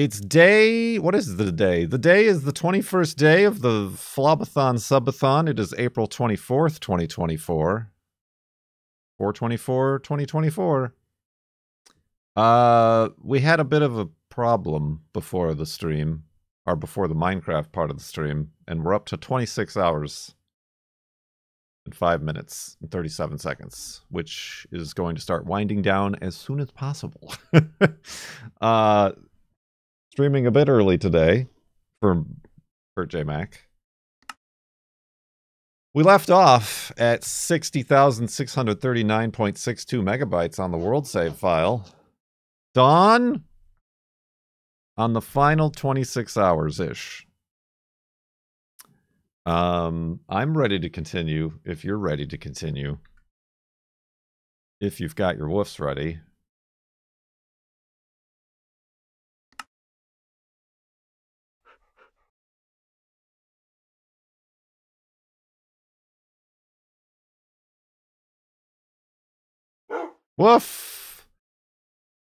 It's day... What is the day? The day is the 21st day of the FLoB-a-thon subathon. It is April 24th, 2024. 4/24/2024. We had a bit of a problem before the stream, or before the Minecraft part of the stream, and we're up to 26 hours and 5 minutes and 37 seconds, which is going to start winding down as soon as possible. Streaming a bit early today for JMac. We left off at 60,639.62 megabytes on the world save file. Dawn on the final 26 hours-ish. I'm ready to continue if you're ready to continue. If you've got your woofs ready. Woof!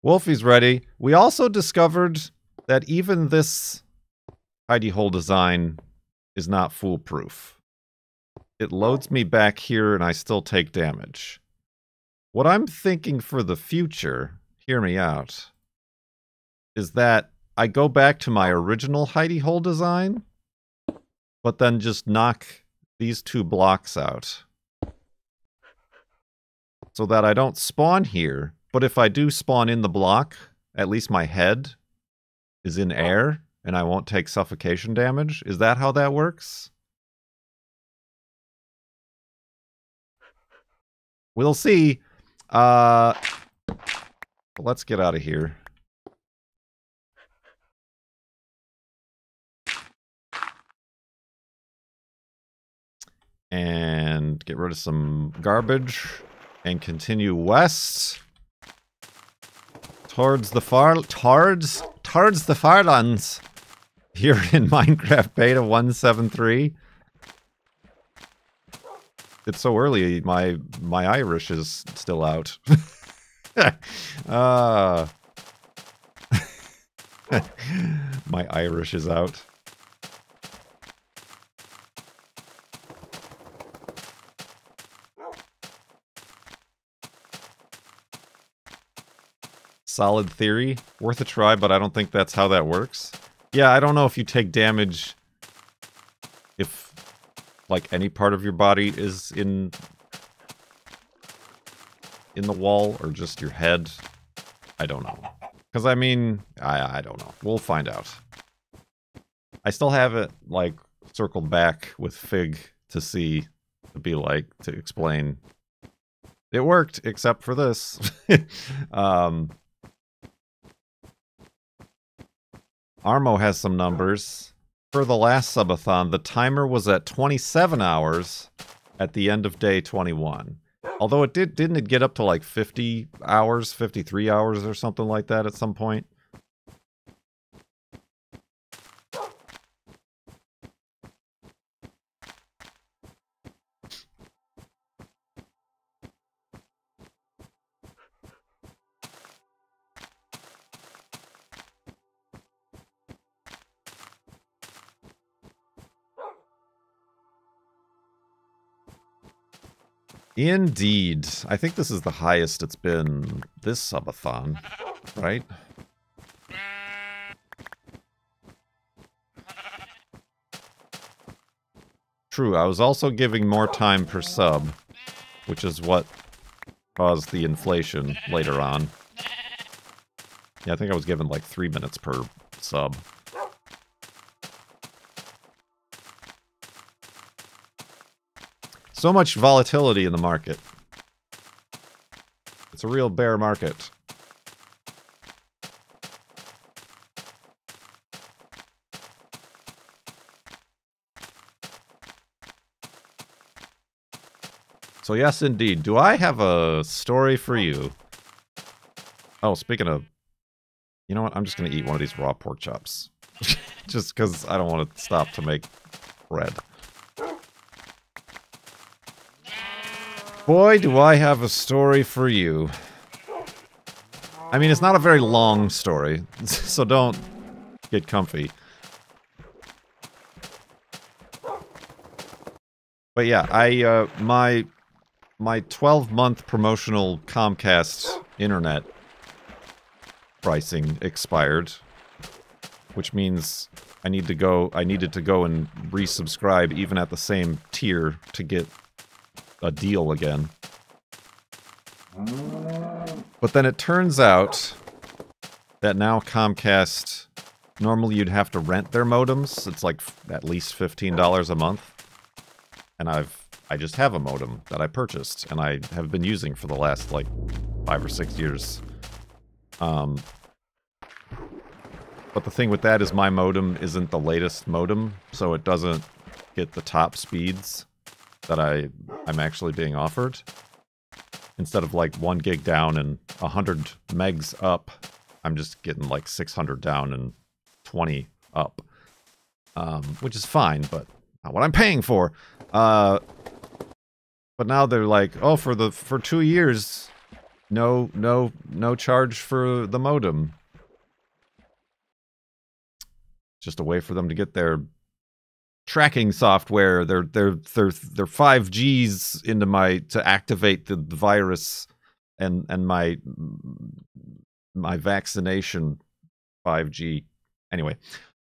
Wolfie's ready. We also discovered that even this hidey hole design is not foolproof. It loads me back here and I still take damage. What I'm thinking for the future, hear me out, is that I go back to my original hidey hole design, but then just knock these two blocks out. So that I don't spawn here, but if I do spawn in the block, at least my head is in air, and I won't take suffocation damage. Is that how that works? We'll see. Let's get out of here. And get rid of some garbage. And continue west towards the towards the farlands here in Minecraft Beta 1.7.3. It's so early, my Irish is still out. My Irish is out. Solid theory. Worth a try, but I don't think that's how that works. Yeah, I don't know if you take damage if, like, any part of your body is in the wall, or just your head. I don't know. Because, I mean, I don't know. We'll find out. I still have it, like, circled back with Fig to see, to explain. It worked, except for this. Armo has some numbers. For the last subathon, the timer was at 27 hours at the end of day 21. Although didn't it get up to like 50 hours, 53 hours or something like that at some point? Indeed. I think this is the highest it's been this subathon, right? True, I was also giving more time per sub, which is what caused the inflation later on. Yeah, I think I was given like 3 minutes per sub. So much volatility in the market. It's a real bear market. So yes, indeed. Do I have a story for you? Oh, speaking of... You know what? I'm just going to eat one of these raw pork chops. Just because I don't want to stop to make bread. Boy, do I have a story for you. I mean, it's not a very long story, so don't get comfy. But yeah, I my 12-month promotional Comcast internet pricing expired, which means I needed to go and resubscribe even at the same tier to get a deal again. But then it turns out that now Comcast, normally you'd have to rent their modems. It's like at least $15 a month. And I just have a modem that I purchased and I have been using for the last like 5 or 6 years. But the thing with that is my modem isn't the latest modem, so it doesn't get the top speeds that I'm actually being offered. Instead of like 1 gig down and 100 megs up, I'm just getting like 600 down and 20 up. Which is fine, but not what I'm paying for. But now they're like, oh, for 2 years, no charge for the modem. Just a way for them to get their tracking software, their 5Gs into to activate the virus and my vaccination 5G. Anyway,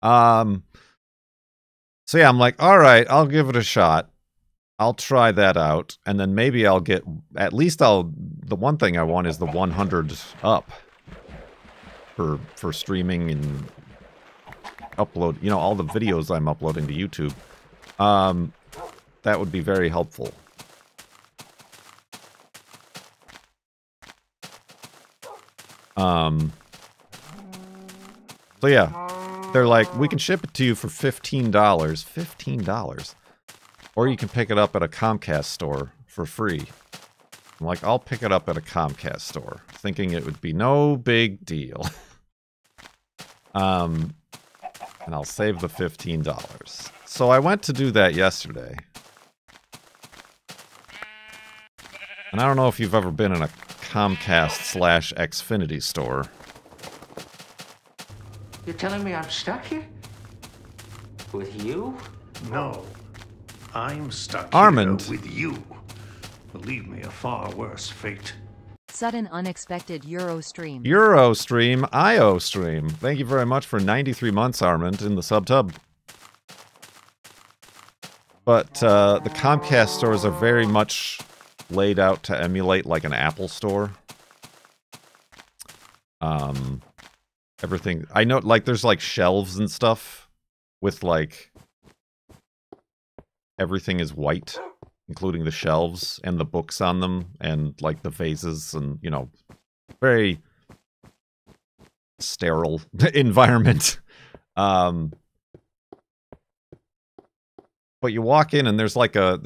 so yeah, I'm like, all right, I'll give it a shot. I'll try that out, and then maybe I'll get, at least the one thing I want is the 100 up for streaming and upload, you know, all the videos I'm uploading to YouTube. That would be very helpful. So yeah, they're like, we can ship it to you for $15. $15? Or you can pick it up at a Comcast store for free. I'm like, I'll pick it up at a Comcast store, thinking it would be no big deal. And I'll save the $15. So I went to do that yesterday. And I don't know if you've ever been in a Comcast/Xfinity store. You're telling me I'm stuck here? With you? No. I'm stuck Armand. here with you. Believe me, a far worse fate. Sudden unexpected Eurostream. Eurostream, IO-stream. Thank you very much for 93 months, Armand, in the subtub. But the Comcast stores are very much laid out to emulate like an Apple store. Everything, I know, like there's like shelves and stuff with like everything is white, including the shelves and the books on them and like the vases and, you know, very sterile environment. But you walk in and there's like a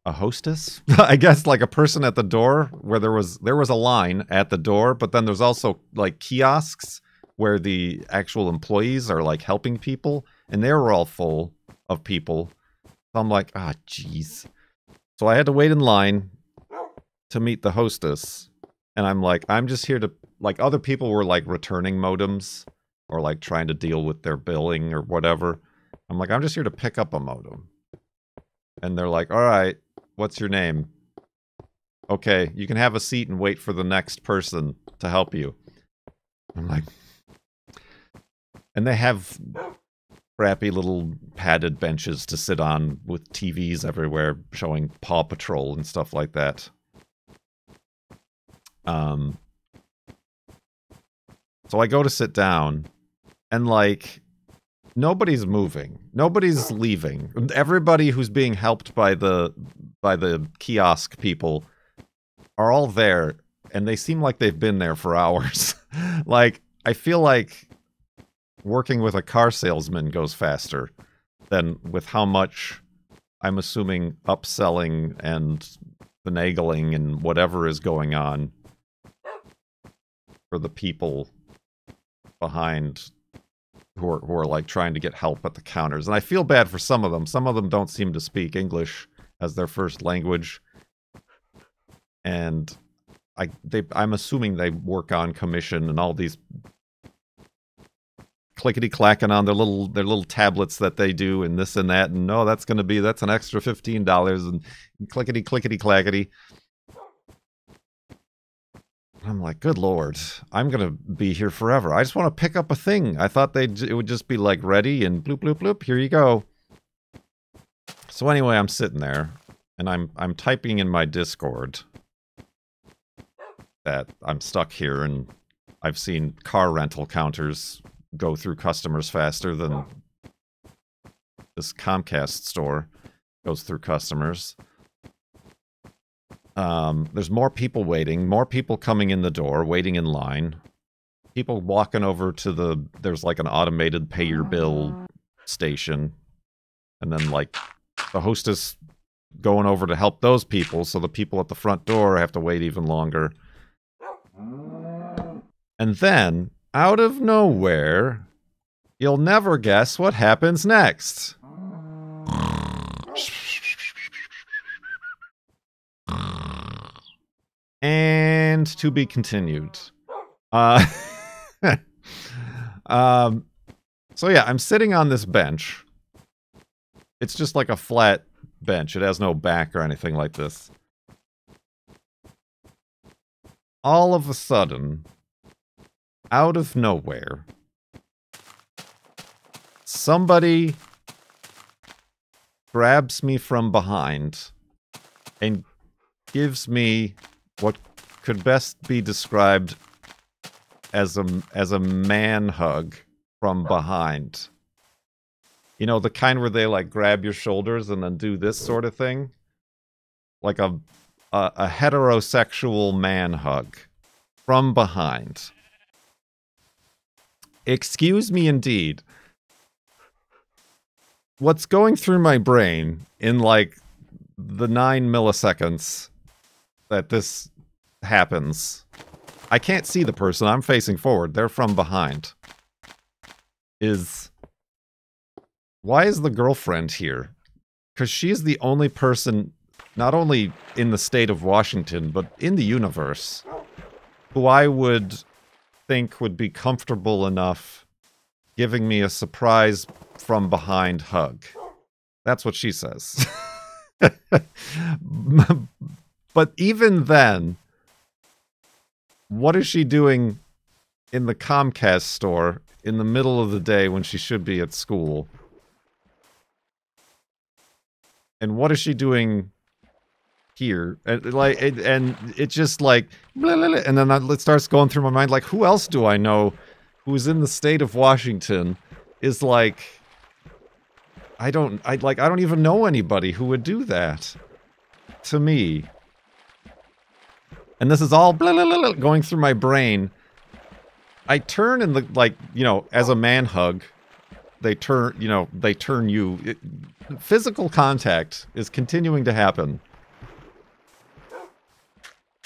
hostess, I guess, like a person at the door where there was a line at the door, but then there's also like kiosks where the actual employees are like helping people, and they were all full of people. So I'm like, ah, jeez. So I had to wait in line to meet the hostess, and I'm like, I'm just here to, like, other people were like returning modems or like trying to deal with their billing or whatever. I'm like, I'm just here to pick up a modem. And they're like, all right, what's your name? Okay, you can have a seat and wait for the next person to help you. I'm like, and they have crappy little padded benches to sit on with TVs everywhere showing Paw Patrol and stuff like that. So I go to sit down, and like, nobody's moving. Nobody's leaving. Everybody who's being helped by the kiosk people are all there, and they seem like they've been there for hours. Like, I feel like working with a car salesman goes faster than with how much, I'm assuming, upselling and finagling and whatever is going on for the people behind who are like trying to get help at the counters. And I feel bad for some of them. Some of them don't seem to speak English as their first language. And I'm assuming they work on commission, and all these clickety-clacking on their little tablets that they do and this and that, and no, that's an extra $15 and clickety-clackety. I'm like, good Lord, I'm going to be here forever. I just want to pick up a thing. I thought it would just be like ready and bloop, bloop, bloop, here you go. So anyway, I'm sitting there and I'm typing in my Discord that I'm stuck here and I've seen car rental counters go through customers faster than this Comcast store goes through customers. There's more people waiting, more people coming in the door, waiting in line. People walking over to there's like an automated pay your bill station. And then like the hostess going over to help those people, so the people at the front door have to wait even longer. And then, out of nowhere, you'll never guess what happens next. And to be continued. So yeah, I'm sitting on this bench. It's just like a flat bench. It has no back or anything like this. All of a sudden, out of nowhere, somebody grabs me from behind and gives me what could best be described as a man hug from behind. You know, the kind where they like grab your shoulders and then do this sort of thing? Like a heterosexual man hug from behind. Excuse me indeed. What's going through my brain in like the 9 milliseconds that this happens, I can't see the person, I'm facing forward, they're from behind, is, why is the girlfriend here? Because she's the only person, not only in the state of Washington, but in the universe, who I would think would be comfortable enough giving me a surprise from behind hug. That's what she says. But even then, what is she doing in the Comcast store in the middle of the day when she should be at school? And what is she doing here? And it just like, blah, blah, blah, and then it starts going through my mind, like, who else do I know who's in the state of Washington is like, I don't even know anybody who would do that to me. And this is all blah, blah, blah, blah, going through my brain. I turn and like, you know, as a man hug, they turn you. Physical contact is continuing to happen.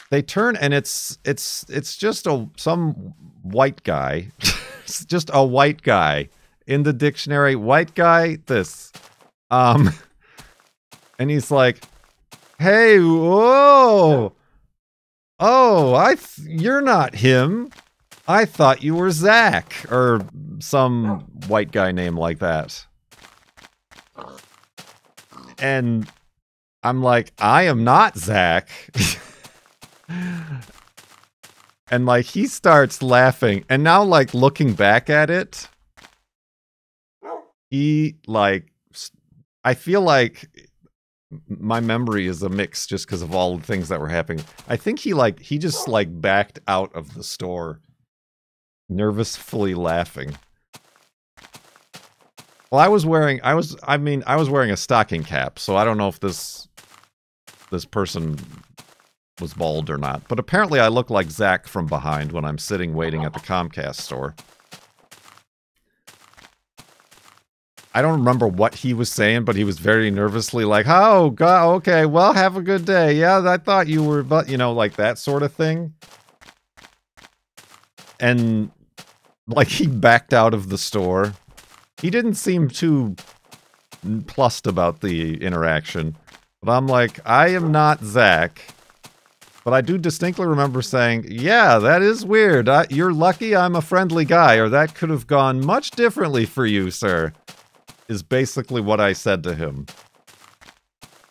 They turn and it's just some white guy. It's just a white guy. In the dictionary, white guy, this. And he's like, hey, whoa. Oh, you're not him. I thought you were Zach. Or some white guy name like that. And I'm like, I am not Zach. And like, he starts laughing. And now, like, looking back at it, he, like, I feel like my memory is a mix just because of all the things that were happening. I think he just, like, backed out of the store, nervously laughing. Well, I was wearing a stocking cap, so I don't know if this person was bald or not. But apparently I look like Zach from behind when I'm sitting waiting at the Comcast store. I don't remember what he was saying, but he was very nervously like, oh, God, okay, well, have a good day. Yeah, I thought you were, but, you know, like that sort of thing. And, like, he backed out of the store. He didn't seem too plussed about the interaction. But I'm like, I am not Zach. But I do distinctly remember saying, yeah, that is weird. You're lucky I'm a friendly guy, or that could have gone much differently for you, sir. Is basically what I said to him.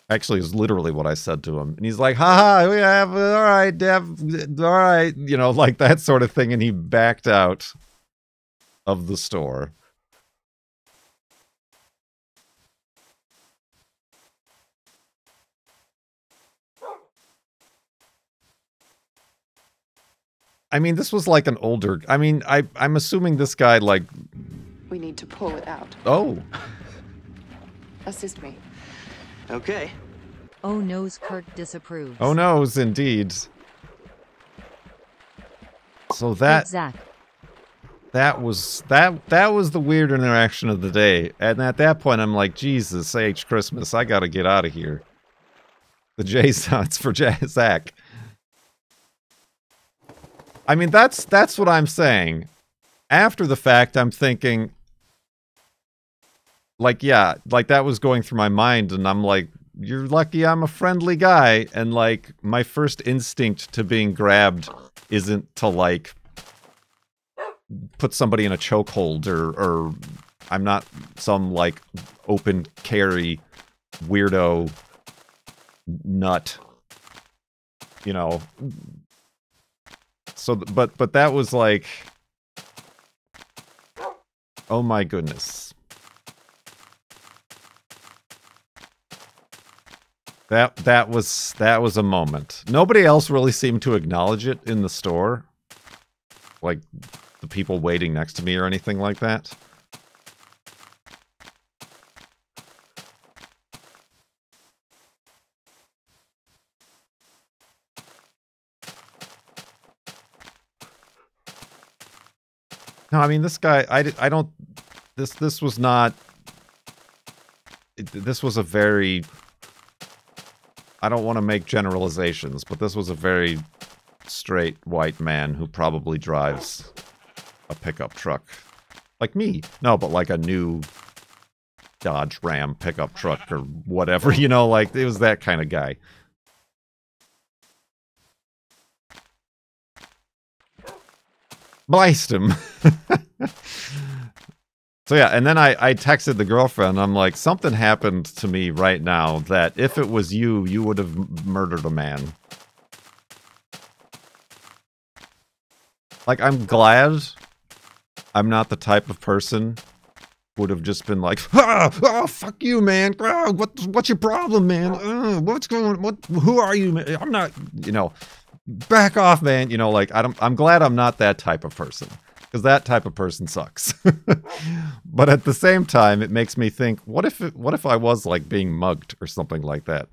Actually, it's literally what I said to him. And he's like, haha, we have, all right, you know, like that sort of thing. And he backed out of the store. I mean, this was like an older... I mean, I'm assuming this guy, like... We need to pull it out. Oh. Assist me. Okay. Oh no's, Kirk disapproves. Oh no's, indeed. So that... Zach. That was the weird interaction of the day. And at that point, I'm like, Jesus H. Christmas, I gotta get out of here. The J sounds for Zach. I mean, that's what I'm saying. After the fact, I'm thinking, like, yeah, like that was going through my mind, and I'm like, you're lucky I'm a friendly guy, and like, my first instinct to being grabbed isn't to like put somebody in a chokehold, or I'm not some like open carry weirdo nut, you know. So, but that was like, oh my goodness. That was a moment. Nobody else really seemed to acknowledge it in the store. Like, the people waiting next to me or anything like that. No, I mean, this guy, I don't, this was not, this was a very, I don't want to make generalizations, but this was a very straight white man who probably drives a pickup truck. Like me. No, but like a new Dodge Ram pickup truck or whatever, you know, like, it was that kind of guy. Bliced him. So yeah, and then I texted the girlfriend. I'm like, something happened to me right now that if it was you, you would have murdered a man. Like, I'm glad I'm not the type of person who would have just been like, oh, fuck you, man. Oh, what's your problem, man? What's going on? Who are you, man? I'm not, you know, back off, man. You know, like, I'm glad I'm not that type of person. Because that type of person sucks. But at the same time, it makes me think, what if I was, like, being mugged or something like that?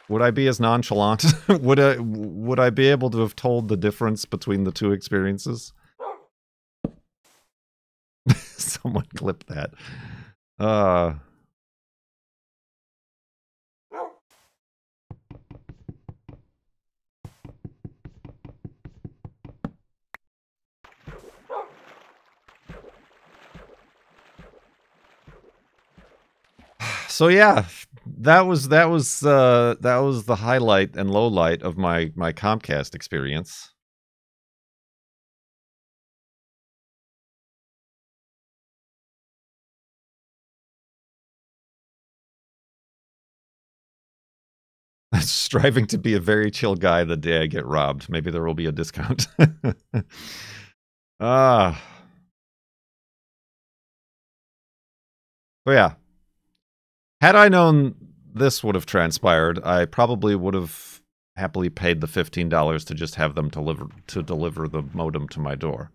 Would I be as nonchalant? would I be able to have told the difference between the two experiences? Someone clip that. So yeah, that was the highlight and low light of my Comcast experience. Striving to be a very chill guy the day I get robbed. Maybe there will be a discount. So yeah. Had I known this would have transpired, I probably would have happily paid the $15 to just have them deliver the modem to my door.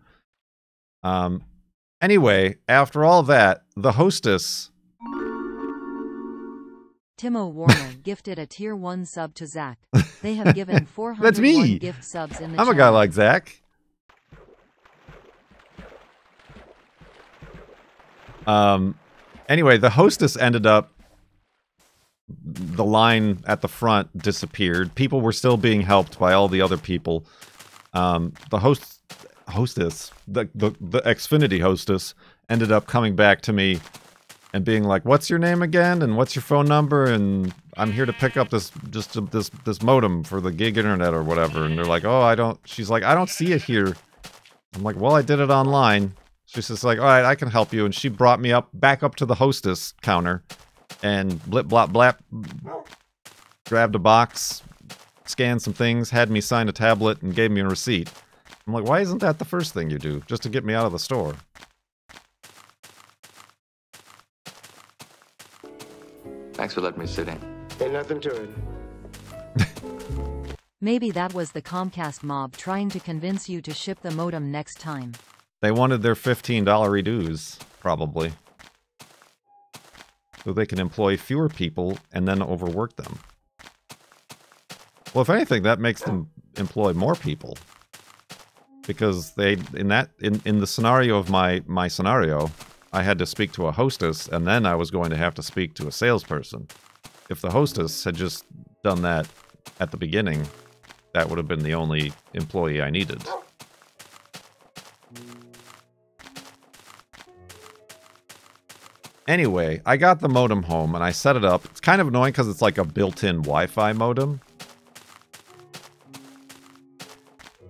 Anyway, after all that, the hostess... Timo Warner gifted a tier 1 sub to Zach. They have given 401 That's me. gift subs in the I'm channel. a guy like Zach. Anyway, the hostess ended up... The line at the front disappeared. People were still being helped by all the other people. The hostess, the Xfinity hostess, ended up coming back to me and being like, "What's your name again? And what's your phone number? And I'm here to pick up this modem for the gig internet or whatever." And they're like, "Oh, I don't." She's like, "I don't see it here." I'm like, "Well, I did it online." She's just like, "All right, I can help you." And she brought me back up to the hostess counter, and blip blop blap, grabbed a box, scanned some things, had me sign a tablet, and gave me a receipt. I'm like, "Why isn't that the first thing you do, just to get me out of the store?" Thanks for letting me sit in. Ain't nothing to it. Maybe that was the Comcast mob trying to convince you to ship the modem next time. They wanted their $15 dues, probably. So they can employ fewer people and then overwork them. Well, if anything, that makes them employ more people. Because they, in the scenario of my scenario, I had to speak to a hostess, and then I was going to have to speak to a salesperson. If the hostess had just done that at the beginning, that would have been the only employee I needed. Anyway, I got the modem home, and I set it up. It's kind of annoying because it's like a built-in Wi-Fi modem.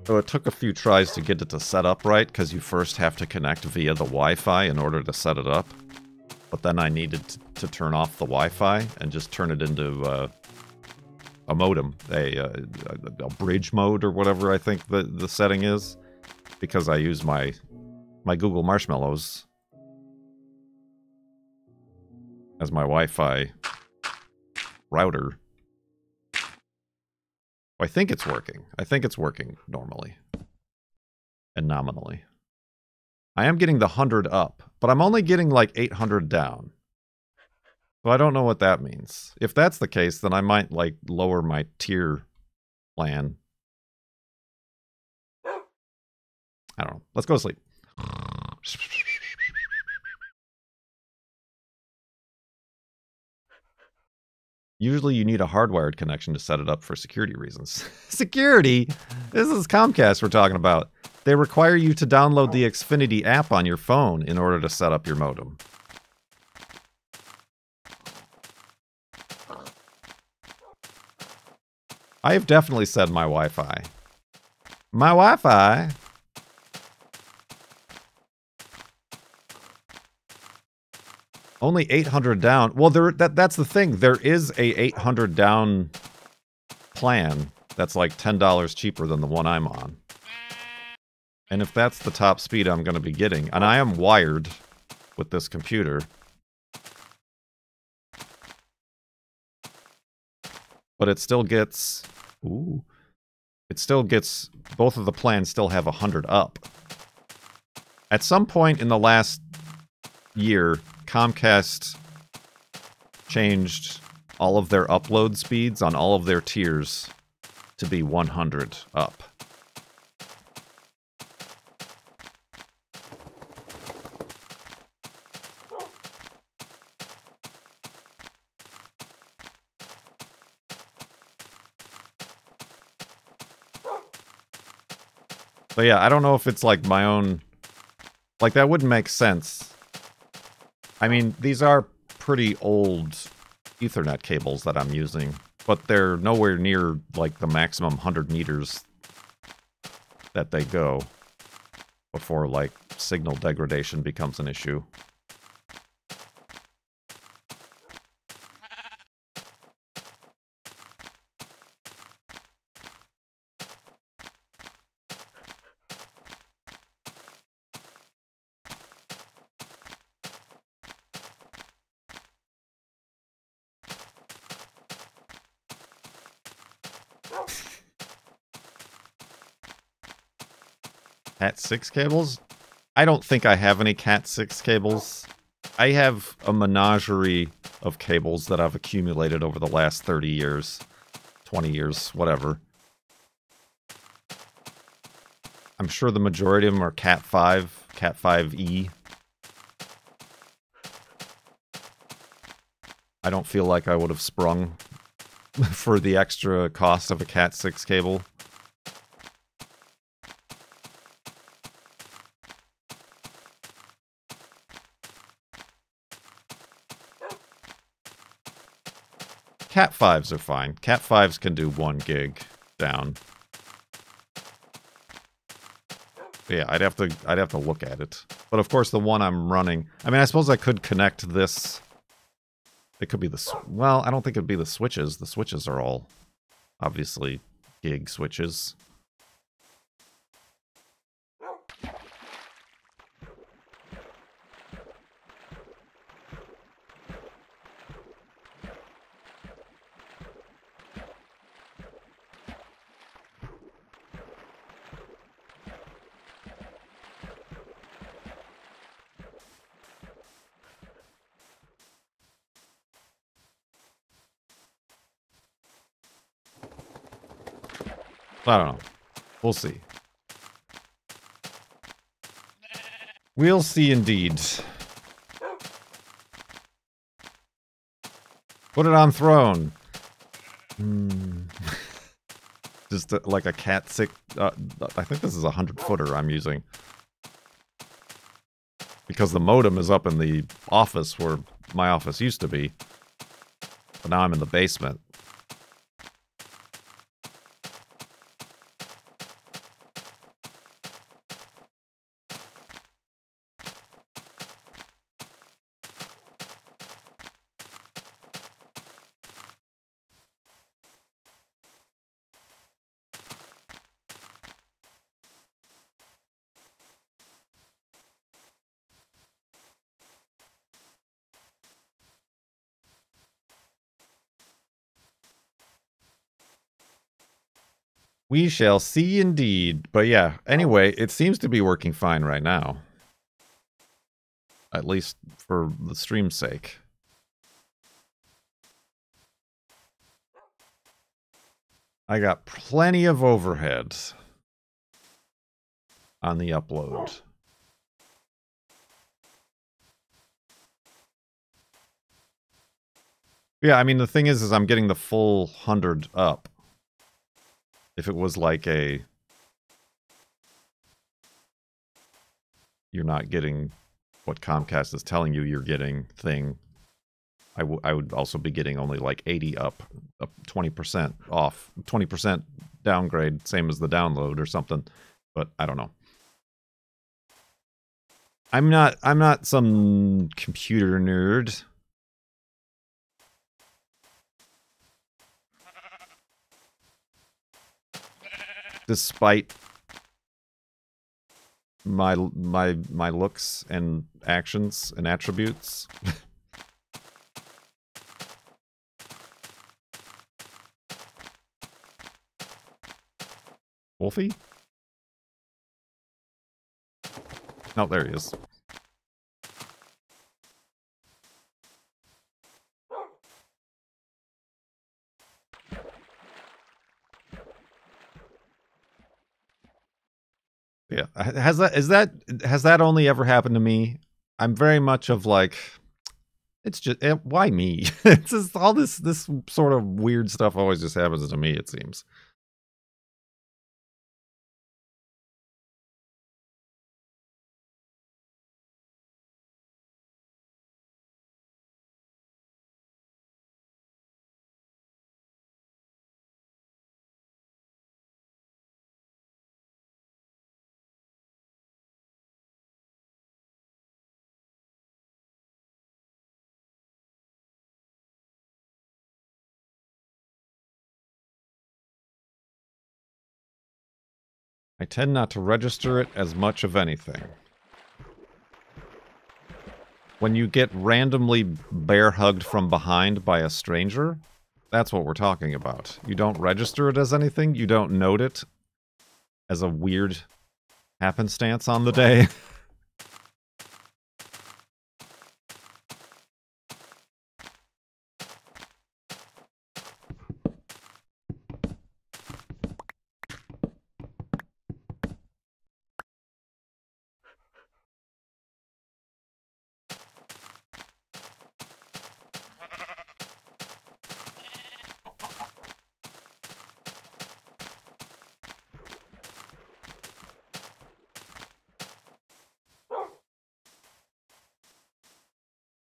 So it took a few tries to get it to set up right, because you first have to connect via the Wi-Fi in order to set it up. But then I needed to turn off the Wi-Fi and just turn it into a modem, a bridge mode or whatever I think the setting is, because I use my Google Marshmallows as my Wi-Fi router. I think it's working. I think it's working normally. And nominally. I am getting the 100 up, but I'm only getting like 800 down. So I don't know what that means. If that's the case, then I might like lower my tier plan. I don't know. Let's go to sleep. Usually you need a hardwired connection to set it up for security reasons. Security? This is Comcast we're talking about. They require you to download the Xfinity app on your phone in order to set up your modem. I have definitely said my Wi-Fi. My Wi-Fi? Only 800 down. Well, that's the thing. There is a 800 down plan that's like $10 cheaper than the one I'm on. And if that's the top speed I'm going to be getting, and I am wired with this computer, but it still gets, it still gets, both of the plans still have 100 up. At some point in the last year, Comcast changed all of their upload speeds on all of their tiers to be 100 up. So yeah, I don't know if it's like my own, like that wouldn't make sense. I mean, these are pretty old Ethernet cables that I'm using, but they're nowhere near like the maximum 100 meters that they go before like signal degradation becomes an issue. Cat 6 cables? I don't think I have any Cat 6 cables. I have a menagerie of cables that I've accumulated over the last 30 years. 20 years, whatever. I'm sure the majority of them are Cat 5, Cat 5e. I don't feel like I would have sprung for the extra cost of a Cat 6 cable. Cat 5s are fine. Cat 5s can do 1 gig down. Yeah, I'd have to look at it. But of course, the one I'm running... I mean, I suppose I could connect this... It could be the... Well, I don't think it'd be the switches. The switches are all, obviously, gig switches. I don't know. We'll see. We'll see indeed. Put it on throne. Just like a cat 6... I think this is a 100-footer I'm using. Because the modem is up in the office where my office used to be. But now I'm in the basement. We shall see indeed. But yeah, anyway, it seems to be working fine right now. At least for the stream's sake. I got plenty of overhead on the upload. Yeah, I mean, the thing is I'm getting the full 100 up. If it was like a... You're not getting what Comcast is telling you you're getting thing, I would also be getting only like 80 up 20% off, 20% downgrade, same as the download or something. But I don't know. I'm not some computer nerd. Despite my looks and actions and attributes. Wolfie? Oh, there he is. Yeah, has that only ever happened to me? I'm very much of like, it's just why me? It's just all this sort of weird stuff always just happens to me, it seems. I tend not to register it as much of anything. When you get randomly bear hugged from behind by a stranger, that's what we're talking about. You don't register it as anything, you don't note it as a weird happenstance on the day.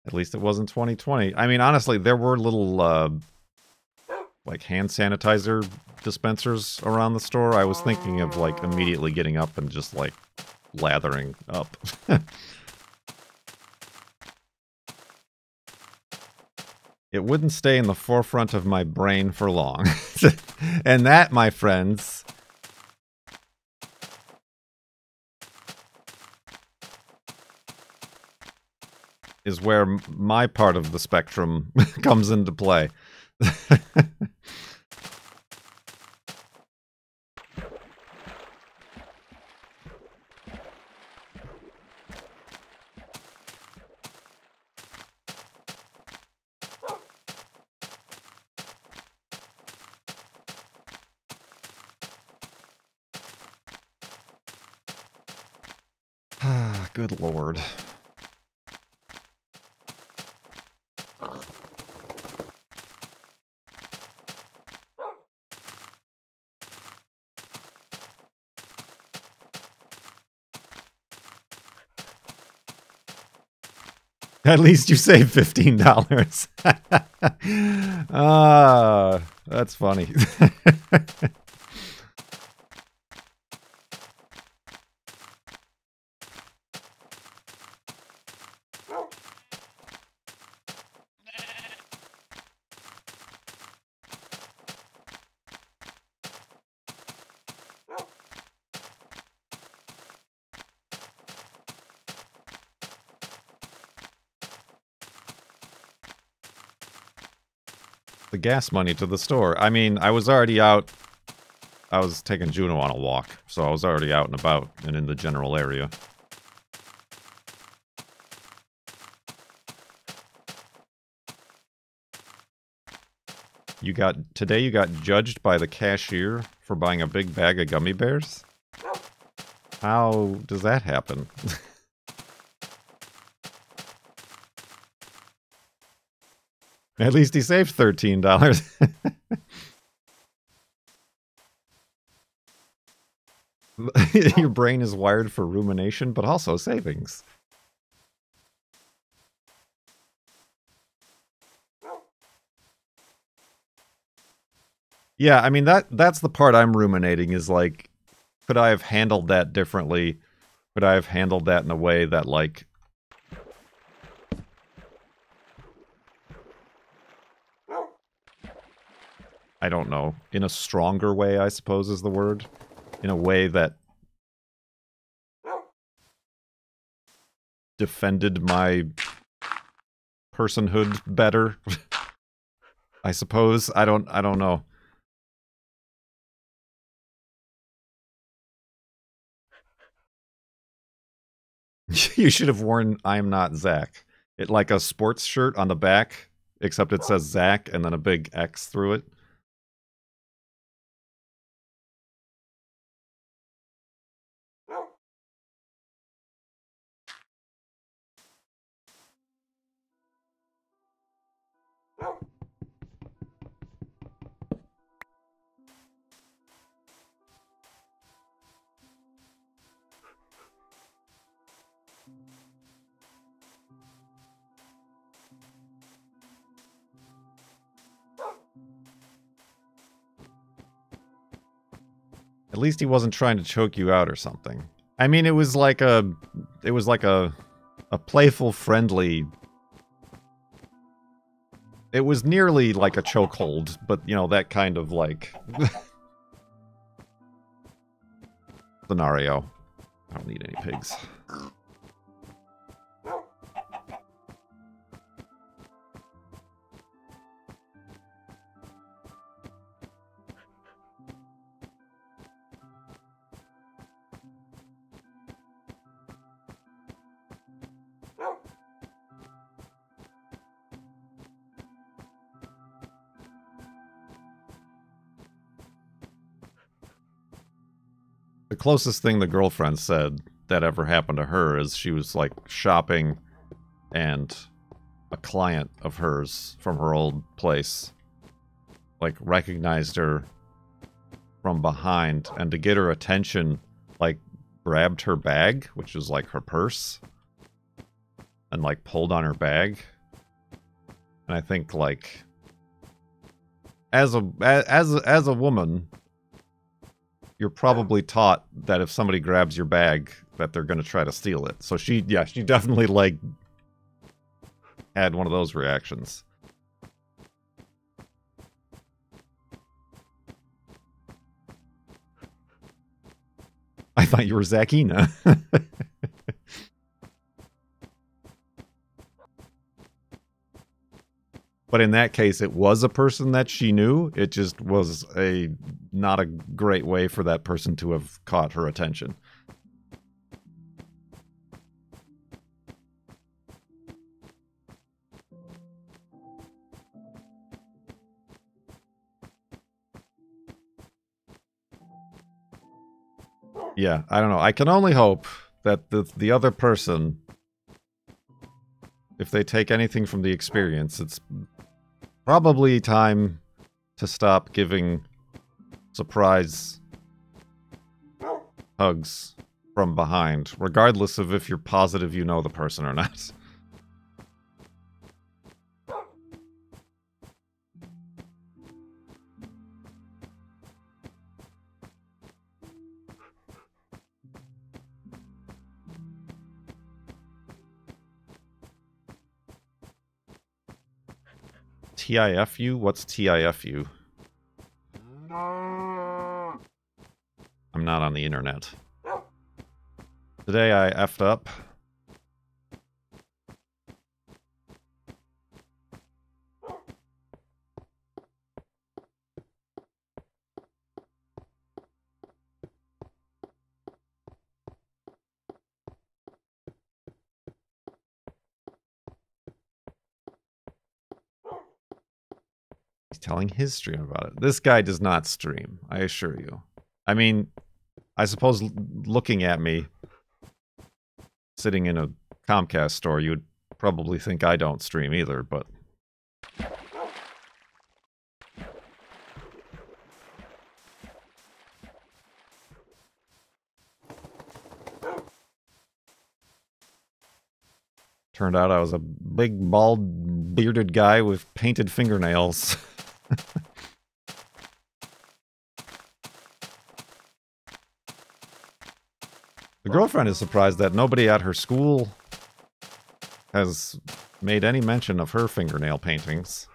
At least it wasn't 2020. I mean, honestly, there were little like hand sanitizer dispensers around the store, I was thinking of like immediately getting up and just like lathering up. It wouldn't stay in the forefront of my brain for long. And that, my friends, is where my part of the spectrum comes into play. Good lord. At least you saved $15. Ah, that's funny. The gas money to the store. I mean, I was already out. I was taking Juno on a walk, so I was already out and about and in the general area. You got judged by the cashier for buying a big bag of gummy bears? How does that happen? At least he saved $13. Your brain is wired for rumination, but also savings. Yeah, I mean, that's the part I'm ruminating, is like, could I have handled that differently? Could I have handled that in a way that, like, I don't know, in a stronger way, I suppose is the word. In a way that defended my personhood better. I suppose. I don't know. You should have worn "I'm not Zach." It like a sports shirt on the back, except it says Zach and then a big X through it. At least he wasn't trying to choke you out or something. I mean, it was like a playful, friendly. It was nearly like a chokehold, but you know, that kind of like scenario. I don't need any pigs. The closest thing the girlfriend said that ever happened to her is she was like shopping and a client of hers from her old place like recognized her from behind, and to get her attention like grabbed her bag, which was like her purse, and like pulled on her bag. And I think like as a woman, you're probably taught that if somebody grabs your bag, that they're going to try to steal it. So she definitely, like, had one of those reactions. I thought you were Zakina. But in that case, it was a person that she knew. It just was not a great way for that person to have caught her attention. Yeah, I don't know. I can only hope that the other person, if they take anything from the experience, it's probably time to stop giving surprise hugs from behind, regardless of if you're positive you know the person or not. TIFU? What's TIFU? I'm not on the internet. Today I effed up. He's telling his stream about it. This guy does not stream, I assure you. I mean, I suppose looking at me sitting in a Comcast store, you would probably think I don't stream either, but... Turned out I was a big, bald, bearded guy with painted fingernails. The girlfriend is surprised that nobody at her school has made any mention of her fingernail paintings.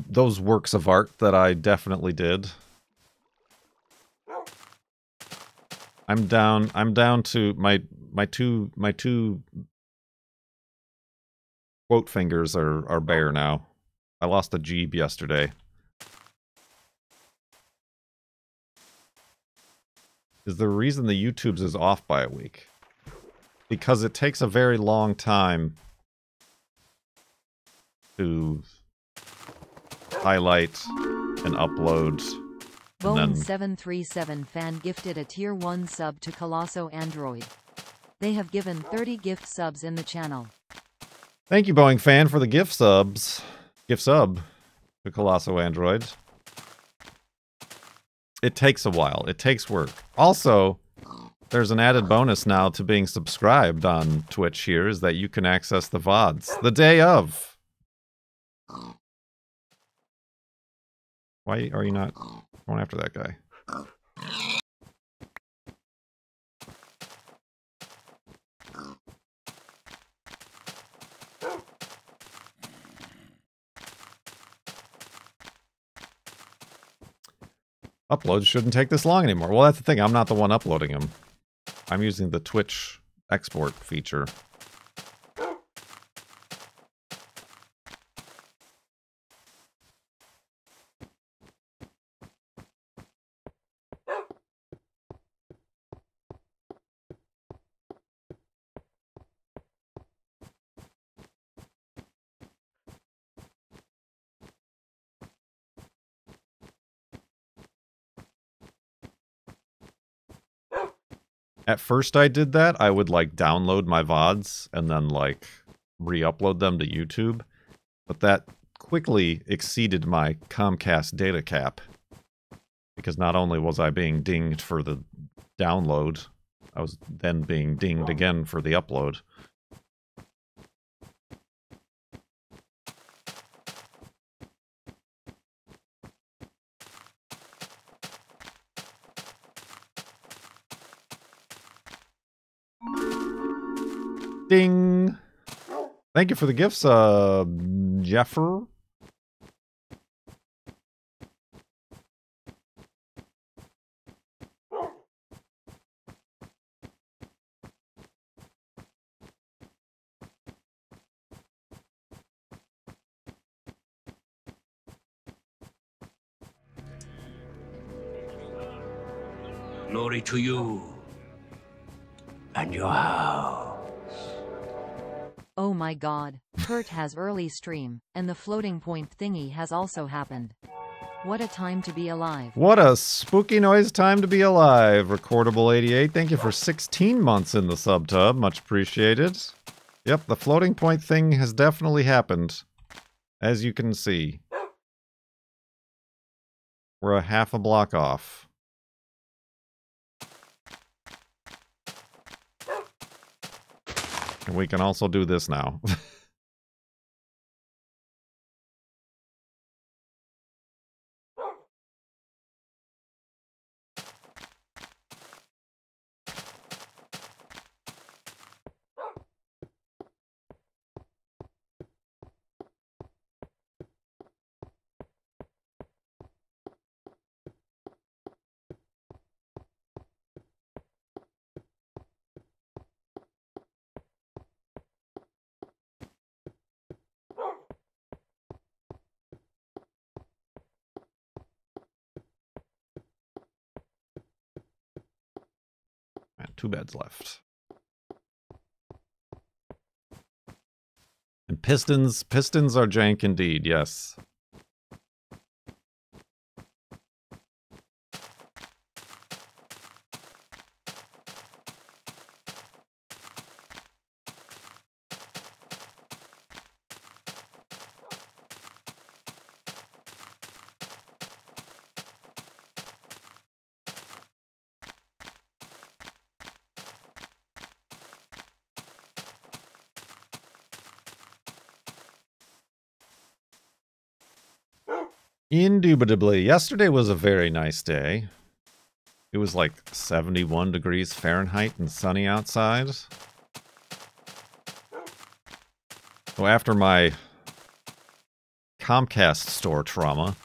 Those works of art that I definitely did. I'm down to my two quote fingers are bare now. I lost a jeeb yesterday. Is the reason the YouTube's is off by a week? Because it takes a very long time to highlight and upload. Bone737 fan gifted a tier 1 sub to Colosso Android. They have given 30 gift subs in the channel. Thank you, Boeing fan, for the gift sub to Colosso Android. It takes a while. It takes work. Also, there's an added bonus now to being subscribed on Twitch here, is that you can access the VODs the day of. Why are you not going after that guy? Uploads shouldn't take this long anymore. Well, that's the thing. I'm not the one uploading them. I'm using the Twitch export feature. At first I did that. I would like download my VODs and then like re-upload them to YouTube. But that quickly exceeded my Comcast data cap. Because not only was I being dinged for the download, I was then being dinged again for the upload. Ding! Thank you for the gifts, Jeffer. Glory to you and your house. Oh my god, Kurt has early stream, and the floating point thingy has also happened. What a time to be alive. What a spooky noise time to be alive, Recordable88. Thank you for 16 months in the subtub. Much appreciated. Yep, the floating point thing has definitely happened. As you can see. We're a half a block off. And we can also do this now. And 2 beds left. And pistons are jank indeed, yes. Indubitably. Yesterday was a very nice day. It was like 71 degrees Fahrenheit and sunny outside. So after my Comcast store trauma,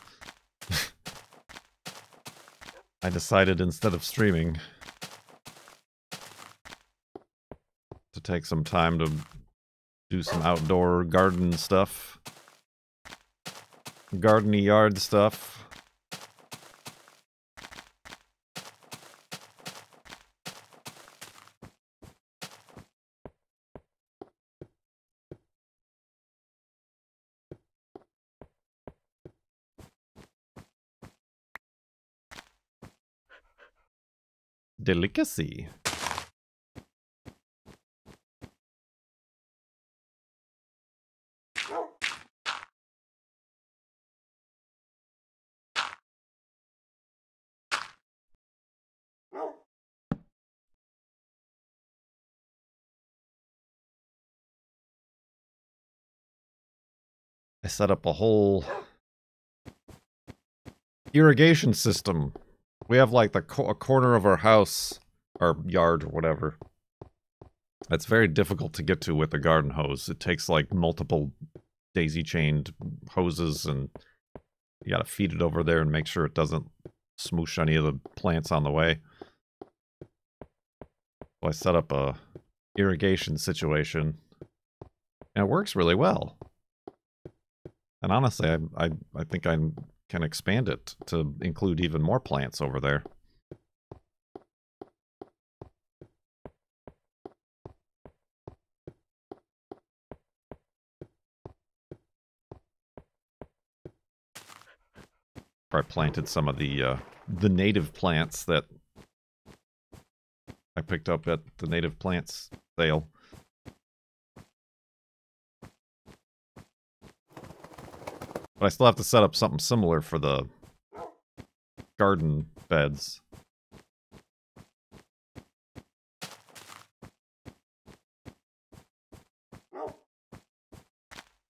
I decided instead of streaming to take some time to do some outdoor garden stuff. Gardeny yard stuff. Delicacy. I set up a whole irrigation system. We have like a corner of our house, our yard or whatever. That's very difficult to get to with a garden hose. It takes like multiple daisy-chained hoses, and you gotta feed it over there and make sure it doesn't smoosh any of the plants on the way. So I set up a irrigation situation, and it works really well. And honestly, I think I can expand it to include even more plants over there. I planted some of the native plants that I picked up at the native plants sale. But I still have to set up something similar for the garden beds.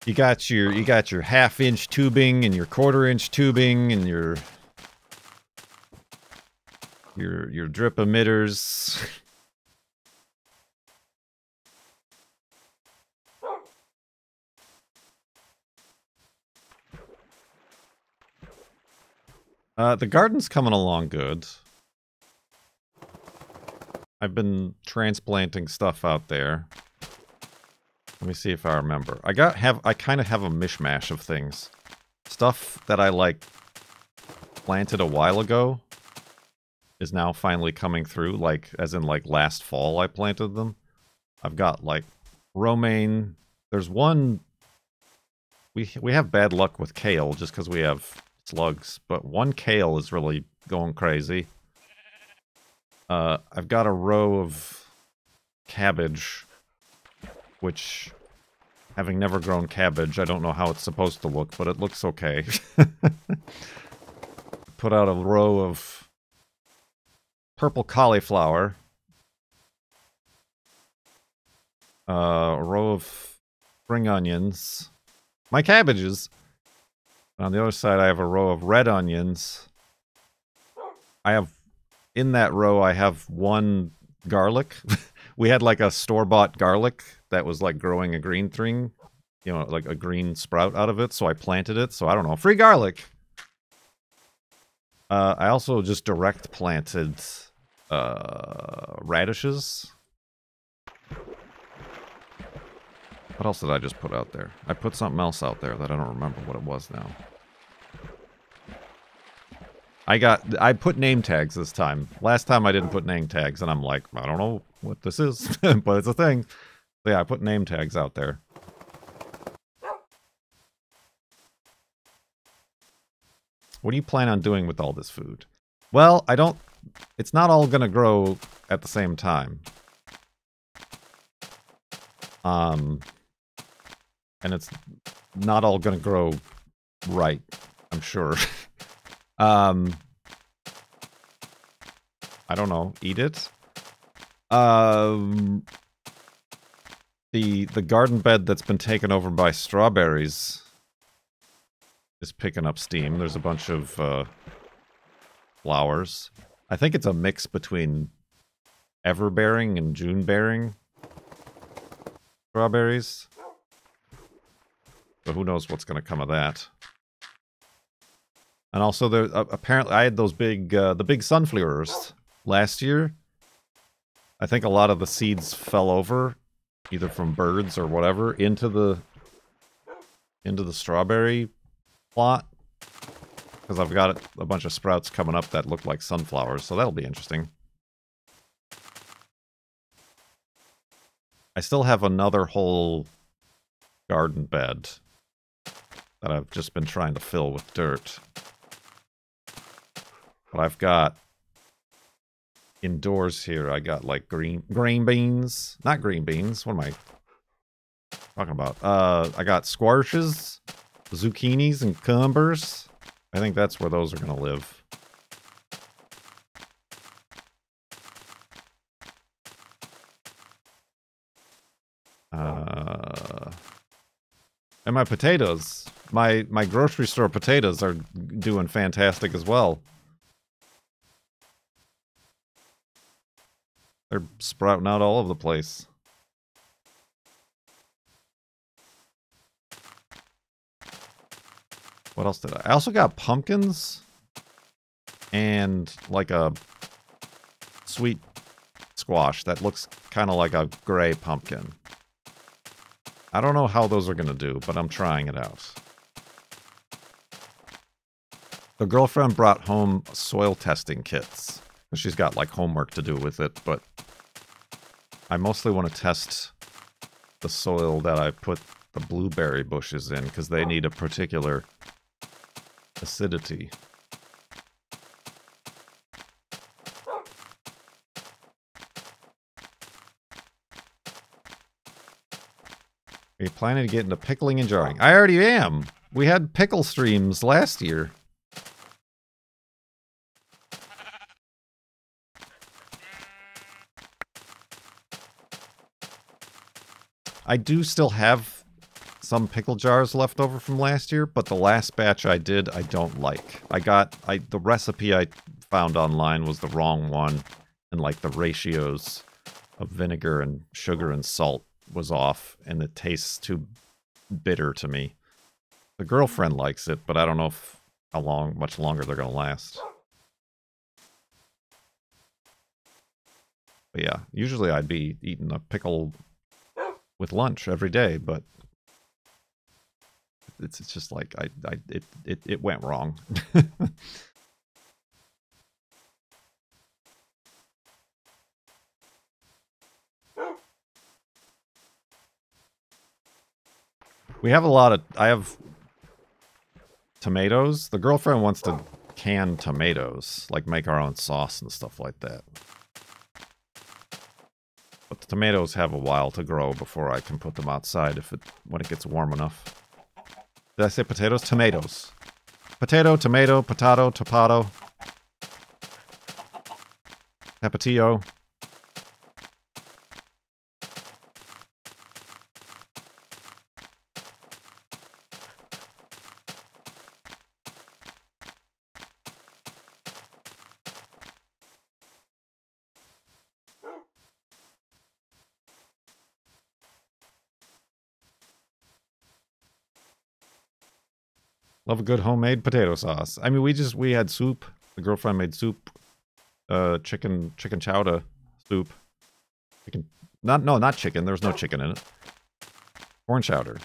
You got your half-inch tubing and your quarter-inch tubing and your drip emitters. The garden's coming along good. I've been transplanting stuff out there. Let me see if I remember. I kind of have a mishmash of things. Stuff that I like planted a while ago is now finally coming through, like as in like last fall I planted them. I've got like romaine. There's one we have bad luck with kale just because we have slugs, but one kale is really going crazy. I've got a row of cabbage, which, having never grown cabbage, I don't know how it's supposed to look, but it looks okay. Put out a row of purple cauliflower. A row of spring onions. My cabbages. On the other side, I have a row of red onions. In that row, I have one garlic. We had like a store-bought garlic that was like growing a green thing. You know, like a green sprout out of it. So I planted it. So I don't know. Free garlic! I also just direct planted radishes. What else did I just put out there? I put something else out there that I don't remember what it was now. I put name tags this time. Last time I didn't put name tags, and I'm like, I don't know what this is, but it's a thing. So yeah, I put name tags out there. What do you plan on doing with all this food? Well, it's not all gonna grow at the same time. And it's not all gonna grow right, I'm sure. I don't know. Eat it. The garden bed that's been taken over by strawberries is picking up steam. There's a bunch of flowers. I think it's a mix between ever-bearing and June-bearing strawberries. But who knows what's going to come of that. And also, there apparently I had those the big sunflowers last year. I think a lot of the seeds fell over, either from birds or whatever, into the strawberry plot. Because I've got a bunch of sprouts coming up that look like sunflowers, so that'll be interesting. I still have another whole garden bed that I've just been trying to fill with dirt. But I've got indoors here, I got like green beans. Not green beans. What am I talking about? I got squashes, zucchinis, and cucumbers. I think that's where those are going to live. And my potatoes. My grocery store potatoes are doing fantastic as well. They're sprouting out all over the place. What else did I also got pumpkins and like a sweet squash that looks kind of like a gray pumpkin. I don't know how those are going to do, but I'm trying it out. The girlfriend brought home soil testing kits. She's got like homework to do with it, but I mostly want to test the soil that I put the blueberry bushes in because they need a particular acidity. Are you planning to get into pickling and jarring? I already am. We had pickle streams last year. I do still have some pickle jars left over from last year, but the last batch I did, I don't like. The recipe I found online was the wrong one, and like the ratios of vinegar and sugar and salt was off, and it tastes too bitter to me. The girlfriend likes it, but I don't know how much longer they're gonna last. But yeah, usually I'd be eating a pickle with lunch every day, but it's just like it went wrong. We have I have tomatoes. The girlfriend wants to can tomatoes, like make our own sauce and stuff like that. But the tomatoes have a while to grow before I can put them outside when it gets warm enough. Did I say potatoes? Tomatoes. Potato, tomato, potato, topato. Tapatio. Love a good homemade potato sauce. I mean, we had soup. The girlfriend made soup. Chicken chowder soup. Not chicken. There was no chicken in it. Corn chowder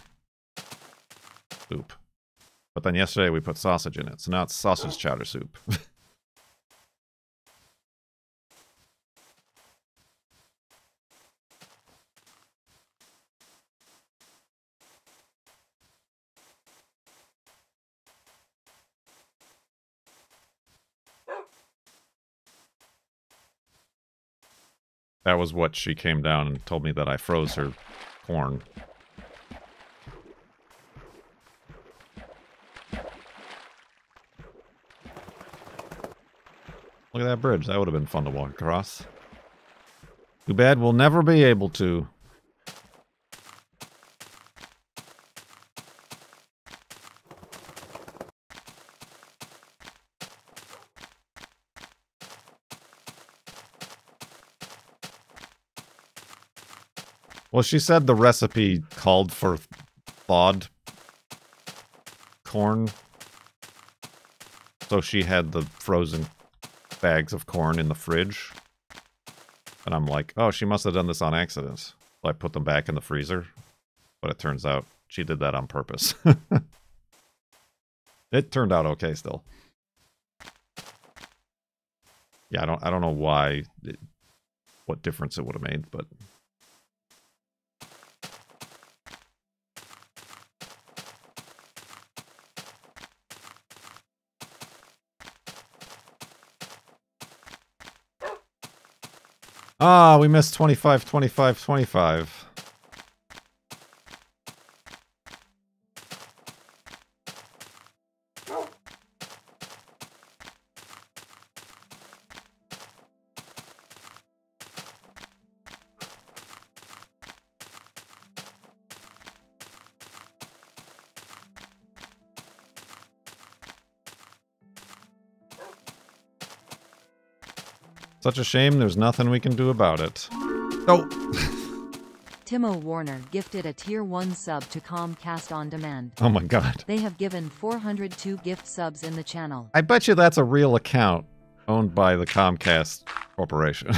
soup. But then yesterday we put sausage in it, so now it's sausage chowder soup. That was what she came down and told me that I froze her corn. Look at that bridge. That would have been fun to walk across. Too bad we'll never be able to. Well, she said the recipe called for thawed corn. So she had the frozen bags of corn in the fridge. And I'm like, oh, she must have done this on accident. So I put them back in the freezer. But it turns out she did that on purpose. It turned out okay still. Yeah, I don't know what difference it would have made, but we missed 25, 25, 25. Such a shame there's nothing we can do about it. Oh! Timo Warner gifted a Tier 1 sub to Comcast On Demand. Oh my god. They have given 402 gift subs in the channel. I bet you that's a real account owned by the Comcast Corporation.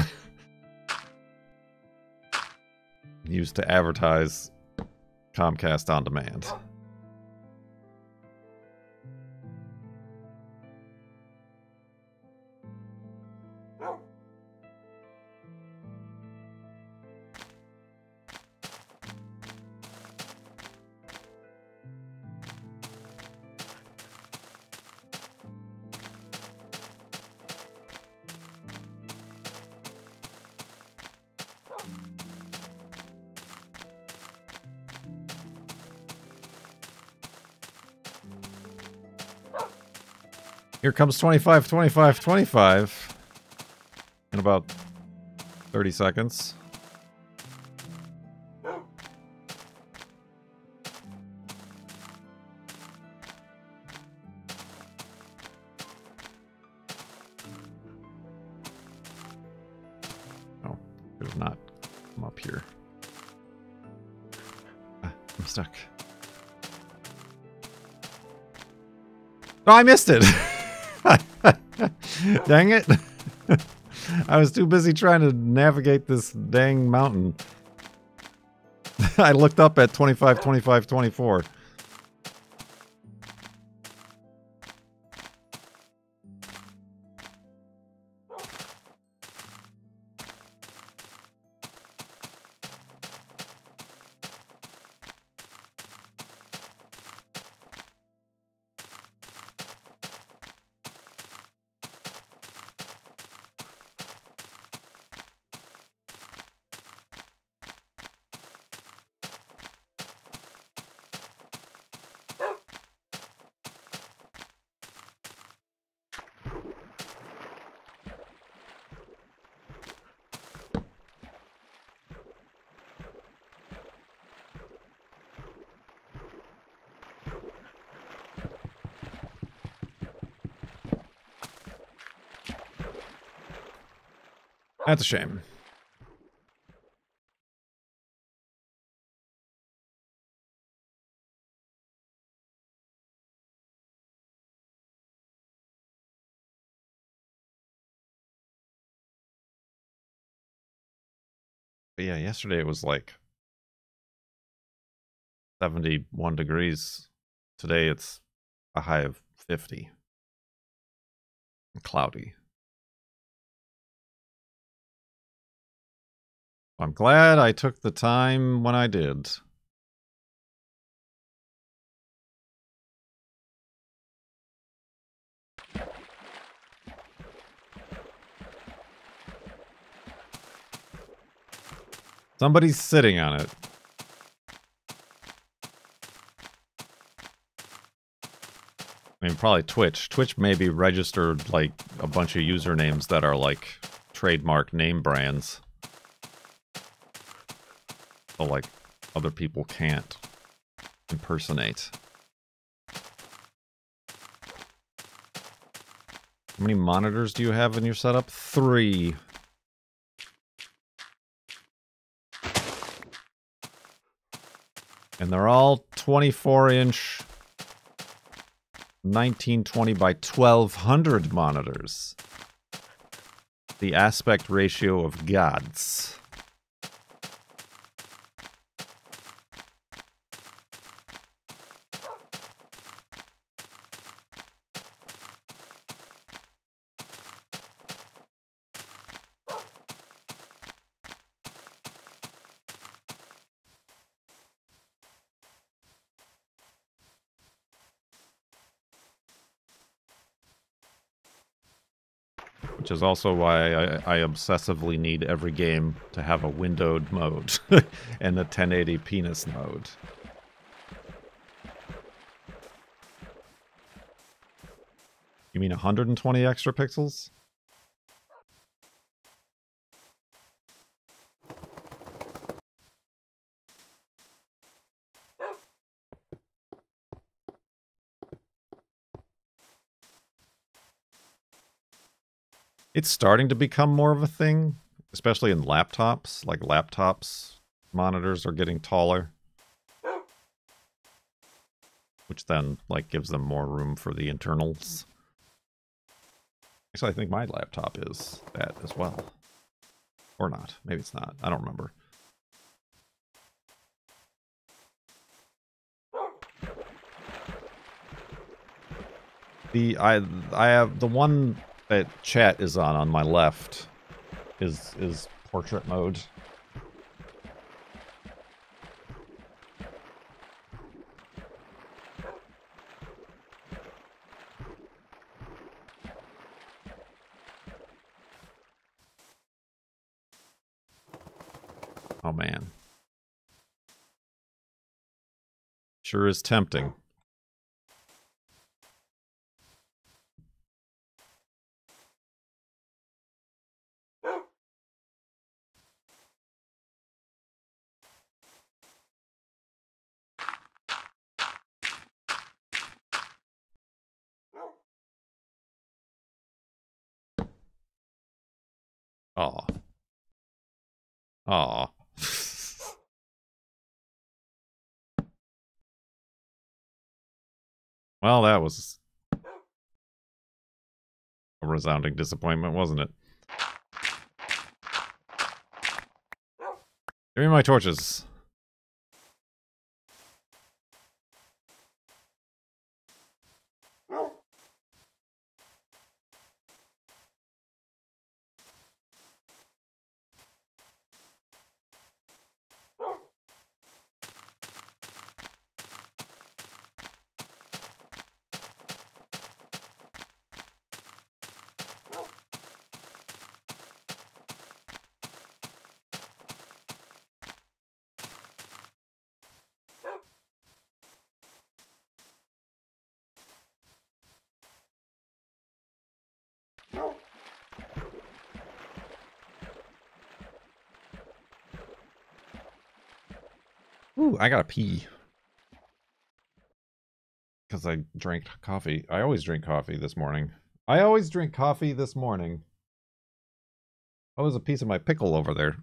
Used to advertise Comcast On Demand. Here comes 25, 25, 25. In about 30 seconds. Oh, could have not come up here. Ah, I'm stuck. Oh, I missed it! Dang it. I was too busy trying to navigate this dang mountain. I looked up at 25, 25, 24. That's a shame. But yeah, yesterday it was like 71 degrees. Today it's a high of 50. And cloudy. I'm glad I took the time when I did. Somebody's sitting on it. I mean, probably Twitch. Twitch maybe registered like a bunch of usernames that are like trademark name brands. So like other people can't impersonate. How many monitors do you have in your setup? 3. And they're all 24-inch 1920 by 1200 monitors. The aspect ratio of gods. Which is also why I obsessively need every game to have a windowed mode and a 1080 penis mode. You mean 120 extra pixels? It's starting to become more of a thing, especially in laptops. Like laptops, monitors are getting taller. Which then, like, gives them more room for the internals. Actually, I think my laptop is that as well. Or not. Maybe it's not. I don't remember. I have the one that chat is on my left is portrait mode. Oh man. Sure is tempting. Aw. Aw. Well, that was a resounding disappointment, wasn't it? Give me my torches. Ooh, I gotta pee. Because I drank coffee. I always drink coffee this morning. I always drink coffee this morning. Oh, there's a piece of my pickle over there.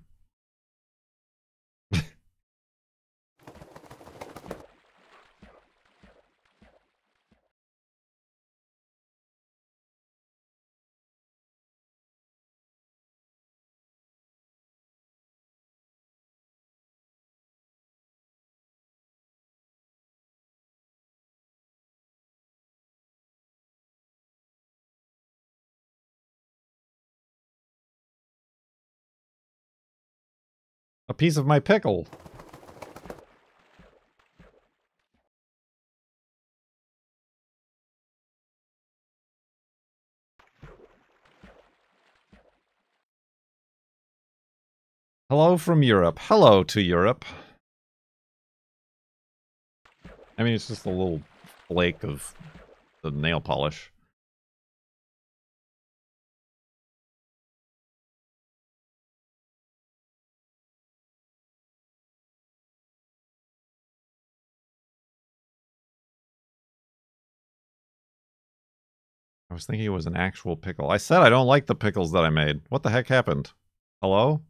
A piece of my pickle. Hello from Europe. Hello to Europe. I mean, it's just a little flake of the nail polish. I was thinking it was an actual pickle. I said I don't like the pickles that I made. What the heck happened? Hello?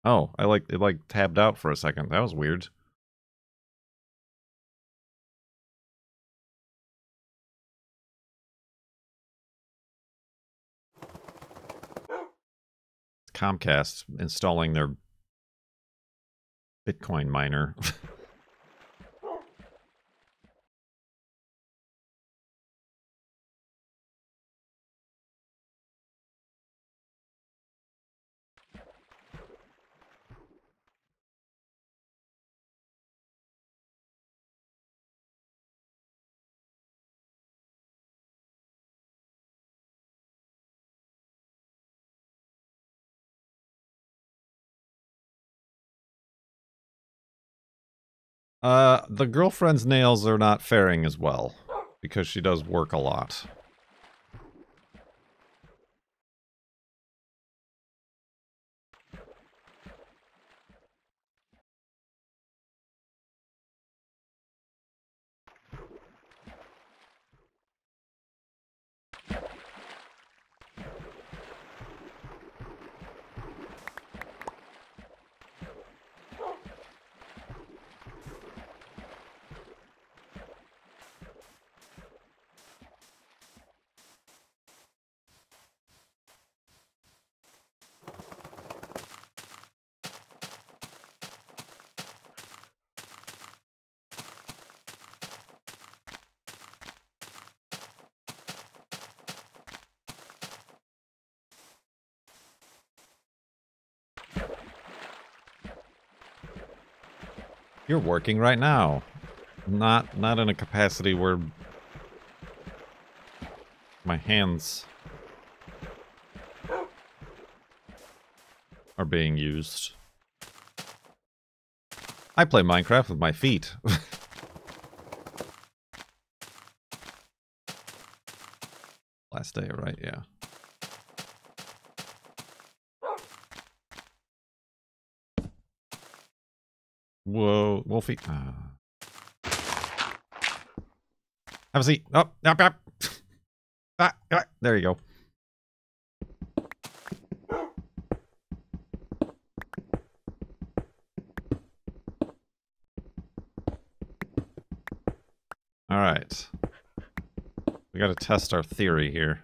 Oh, it tabbed out for a second. That was weird. Comcast installing their Bitcoin miner. The girlfriend's nails are not faring as well because she does work a lot. You're working right now. Not in a capacity where my hands are being used. I play Minecraft with my feet. Last day, right? Yeah. Whoa, Wolfie. Have a seat. Up, up. There you go. All right. We got to test our theory here.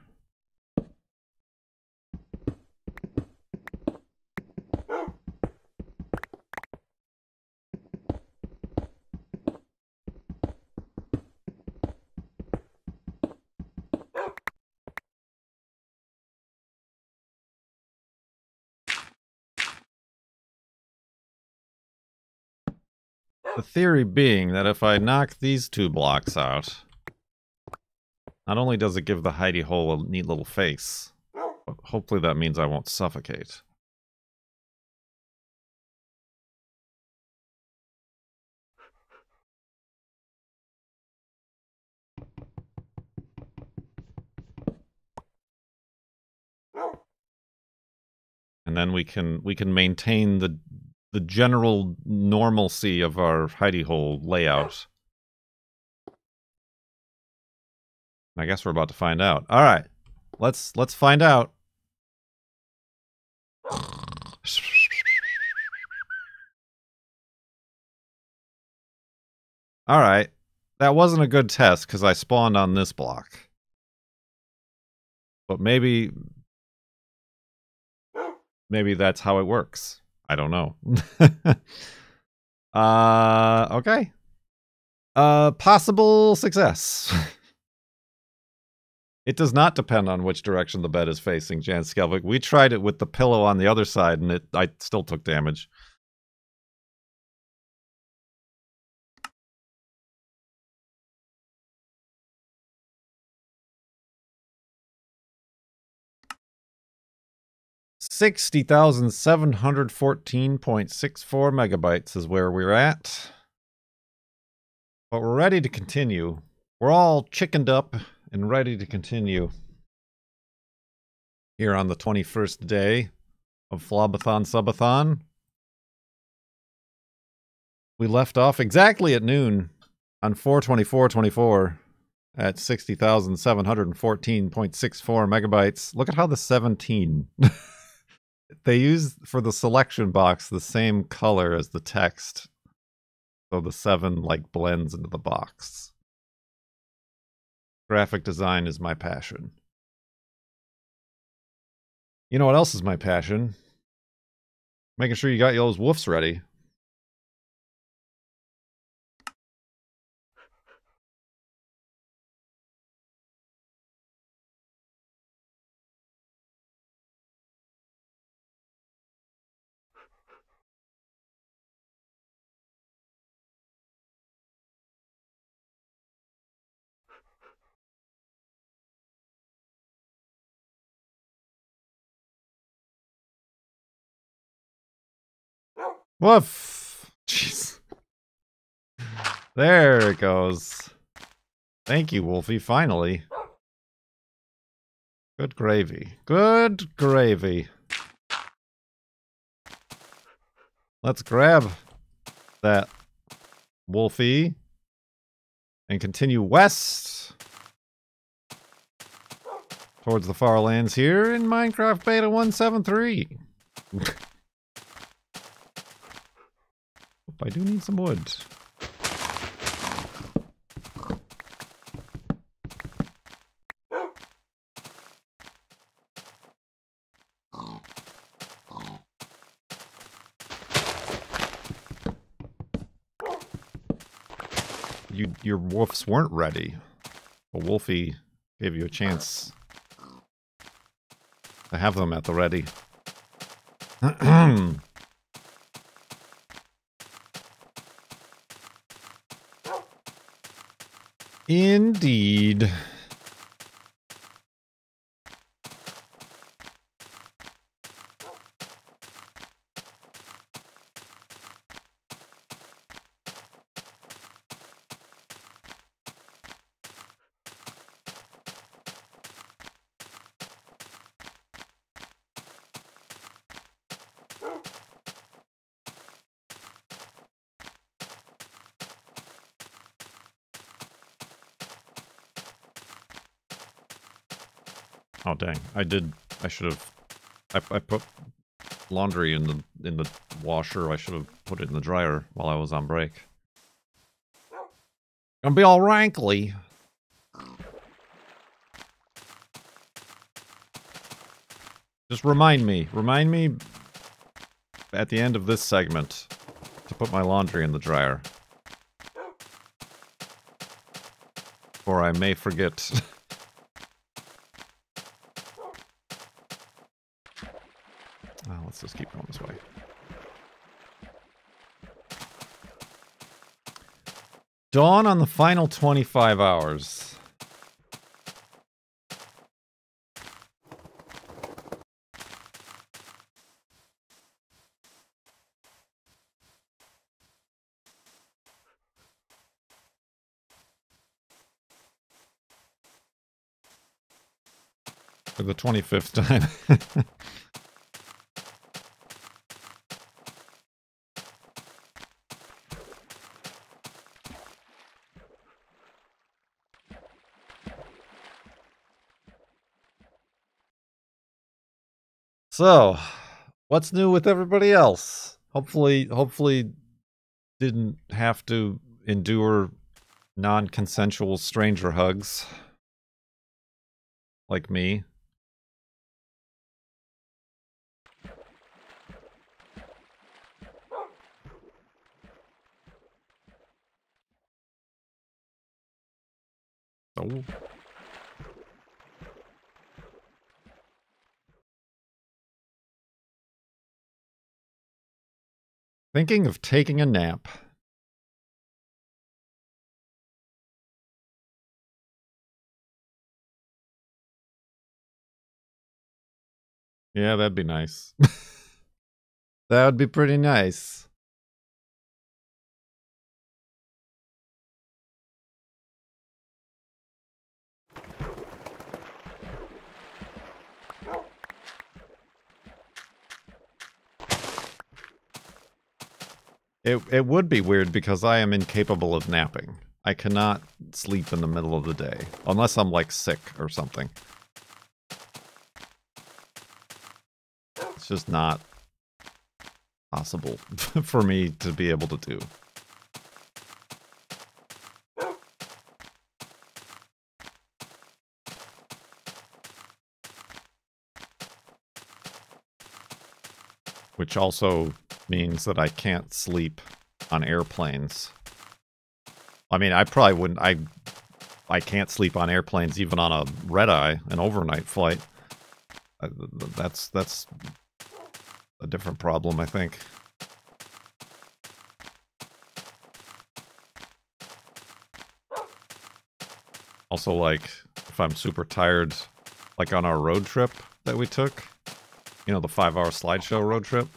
The theory being that if I knock these two blocks out, not only does it give the hidey hole a neat little face, but hopefully that means I won't suffocate. And then we can maintain the general normalcy of our hidey hole layout. I guess we're about to find out. All right, let's find out. All right, that wasn't a good test because I spawned on this block. But maybe that's how it works. I don't know. Okay. Possible success. It does not depend on which direction the bed is facing, Jan Skelvik. We tried it with the pillow on the other side, and I still took damage. $60,714.64 megabytes is where we're at. But we're ready to continue. We're all chickened up and ready to continue here on the 21st day of FLoB-a-thon Subathon. We left off exactly at noon on 4/24/24 at 60,714.64 megabytes. Look at how the 17... They use, for the selection box, the same color as the text. So the 7, like, blends into the box. Graphic design is my passion. You know what else is my passion? Making sure you got those woofs ready. Woof! Jeez. There it goes. Thank you, Wolfie, finally. Good gravy. Good gravy. Let's grab that Wolfie and continue west towards the far lands here in Minecraft Beta 173. I do need some wood. Your wolves weren't ready. But Wolfie gave you a chance to have them at the ready. Indeed. Oh dang! I should have. I put laundry in the washer. I should have put it in the dryer while I was on break. Gonna be all rankly. Just remind me at the end of this segment to put my laundry in the dryer. Or I may forget. Oh, let's just keep going this way. Dawn on the final 25 hours. For the 25th time. So, what's new with everybody else? Hopefully didn't have to endure non-consensual stranger hugs. Like me. Oh. Thinking of taking a nap. Yeah, that'd be nice. That would be pretty nice. It would be weird because I am incapable of napping. I cannot sleep in the middle of the day. Unless I'm, like, sick or something. It's just not possible for me to be able to do. Which also means that I can't sleep on airplanes. I mean, I probably wouldn't... I can't sleep on airplanes even on a red-eye, an overnight flight. That's a different problem, I think. Also, like, if I'm super tired, like on our road trip that we took, you know, the 5-hour slideshow road trip.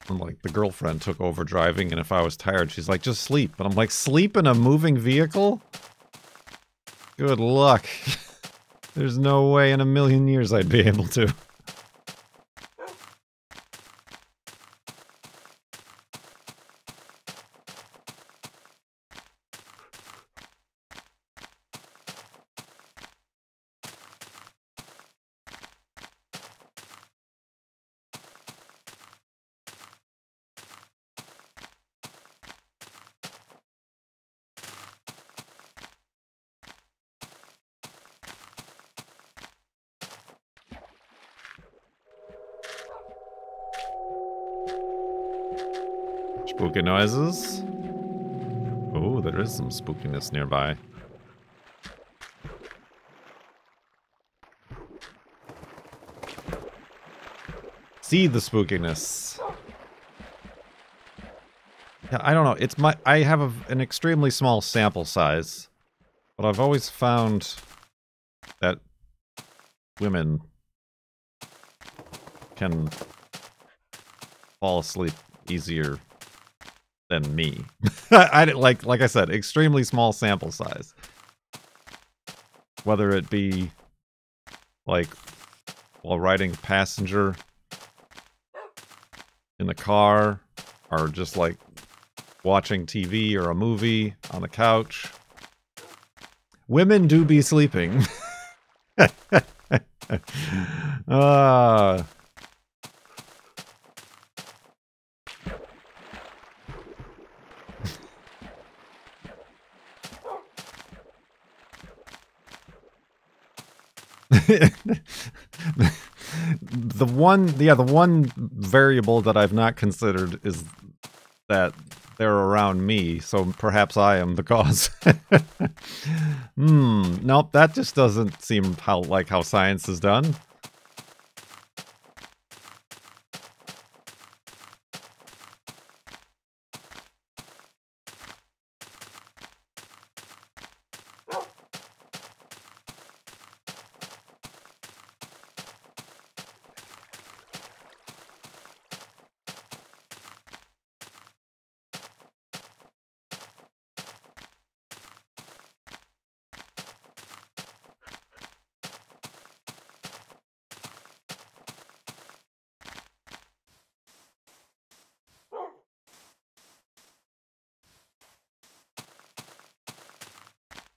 And, like, the girlfriend took over driving, and if I was tired, she's like, just sleep. And I'm like, sleep in a moving vehicle? Good luck. There's no way in a million years I'd be able to. Spooky noises. Oh, there is some spookiness nearby. See the spookiness. Yeah, I don't know. I have an extremely small sample size, but I've always found that women can fall asleep easier than me. like I said, extremely small sample size. Whether it be like while riding passenger in the car, or just like watching TV or a movie on the couch. Women do be sleeping. The one variable that I've not considered is that they're around me, so perhaps I am the cause. Nope, that just doesn't seem like how science is done.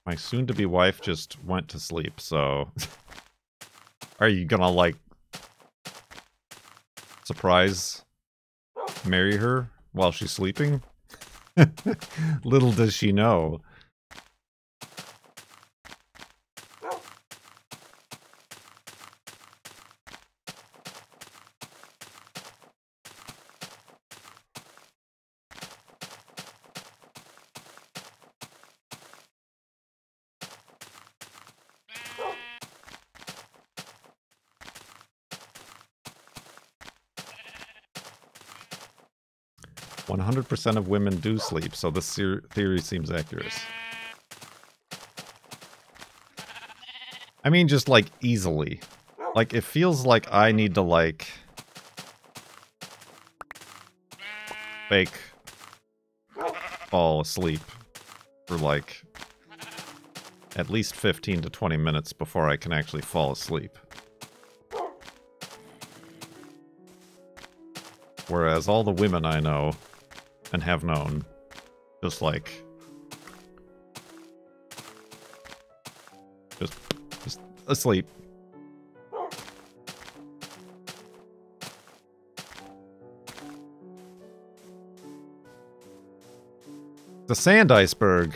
My soon-to-be wife just went to sleep, so... Are you gonna, like... surprise... marry her while she's sleeping? Little does she know. "100% of women do sleep, so this theory seems accurate." I mean, just, like, easily. Like, it feels like I need to, like... fake... fall asleep for, like... at least 15 to 20 minutes before I can actually fall asleep. Whereas all the women I know, and have known, just like... just asleep. The sand iceberg.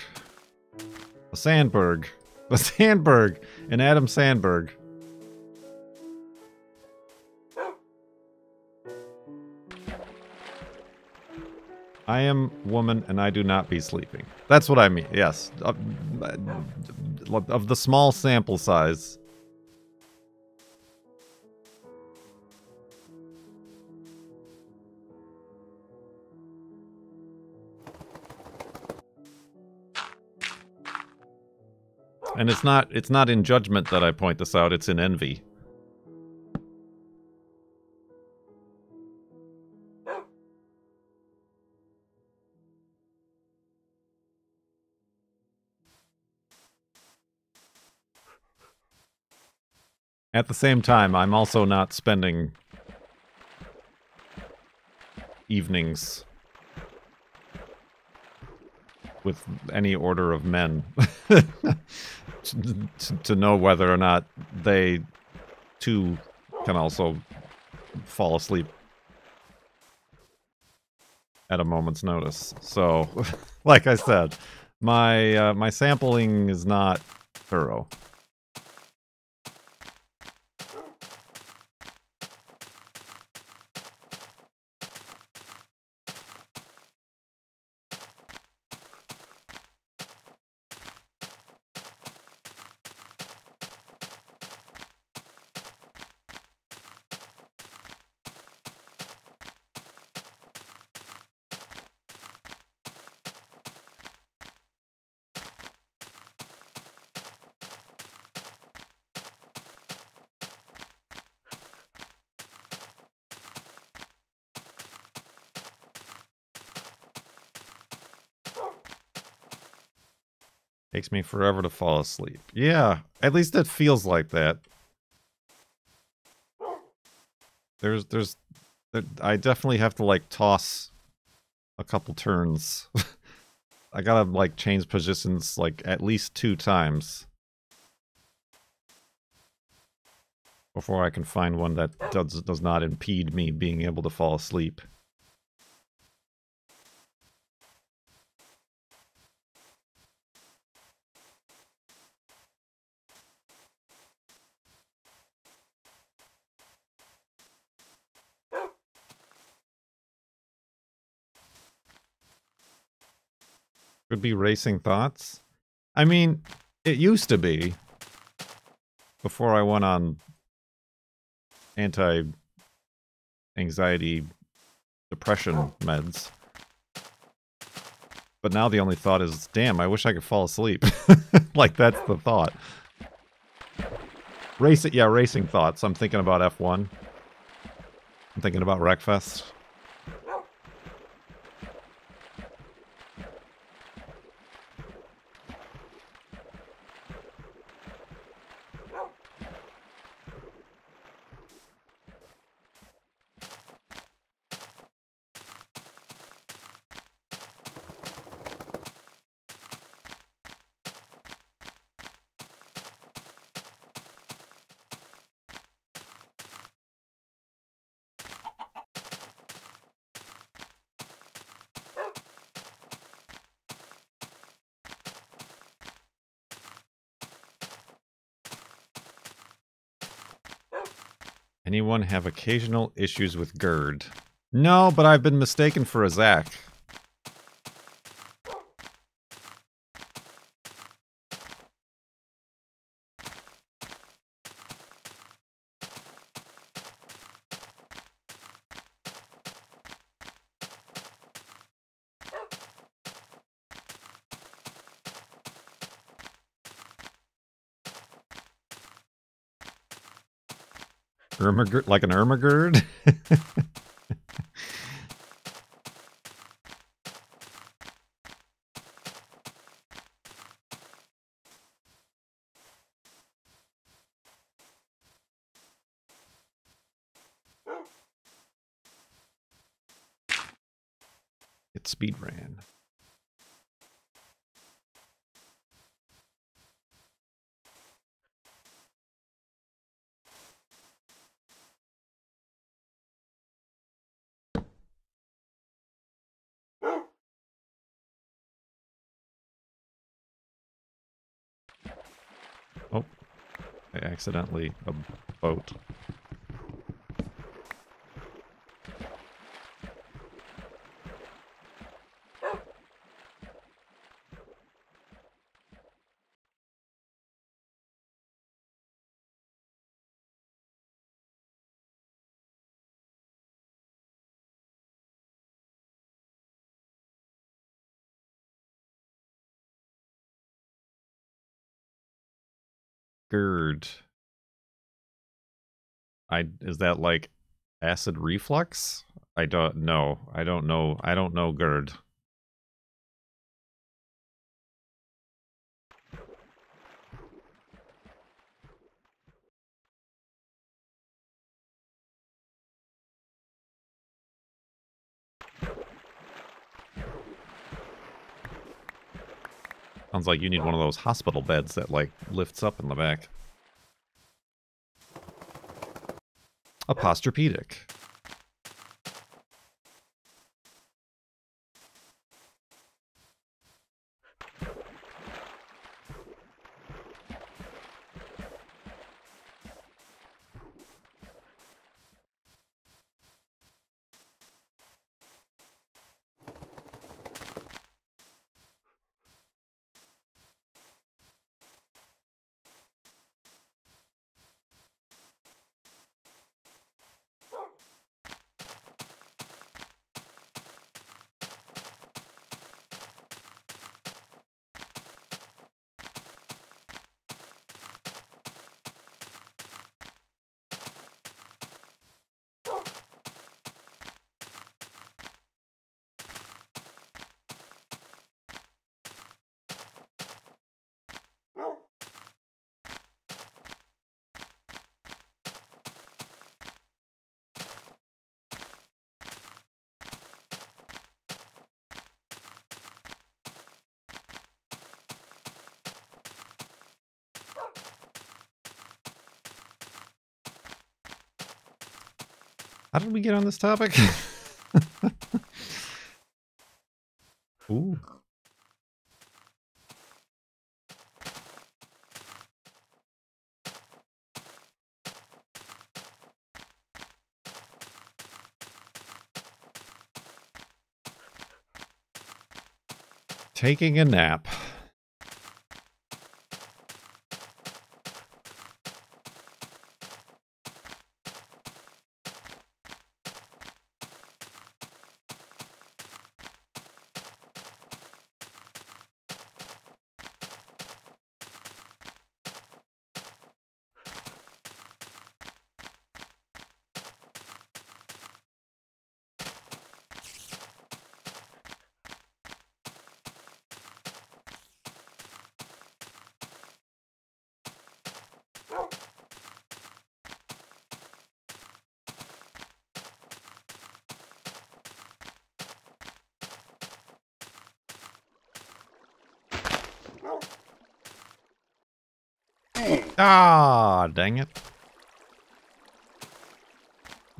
The Sandberg. The Sandberg. And Adam Sandberg. I am woman and I do not be sleeping. That's what I mean, yes. Of the small sample size. And it's not in judgment that I point this out, it's in envy. At the same time, I'm also not spending evenings with any order of men to know whether or not they too can also fall asleep at a moment's notice. So, like I said, my sampling is not thorough. Takes me forever to fall asleep. Yeah, at least it feels like that. I definitely have to, like, toss a couple turns. I gotta, like, change positions, like, at least 2 times before I can find one that does not impede me being able to fall asleep. Could be racing thoughts. I mean, it used to be before I went on anti-anxiety depression meds. But now the only thought is, damn, I wish I could fall asleep. Like, that's the thought. Racing thoughts. I'm thinking about F1. I'm thinking about Wreckfest. Anyone have occasional issues with GERD? No, but I've been mistaken for a Zach. Like an Ermagerd? It speed ran. Oh, I accidentally a boat. GERD. Is that like acid reflux? I don't know. I don't know GERD. Sounds like you need one of those hospital beds that like lifts up in the back. A posturepedic. How did we get on this topic? Ooh. Taking a nap. Ah, dang it.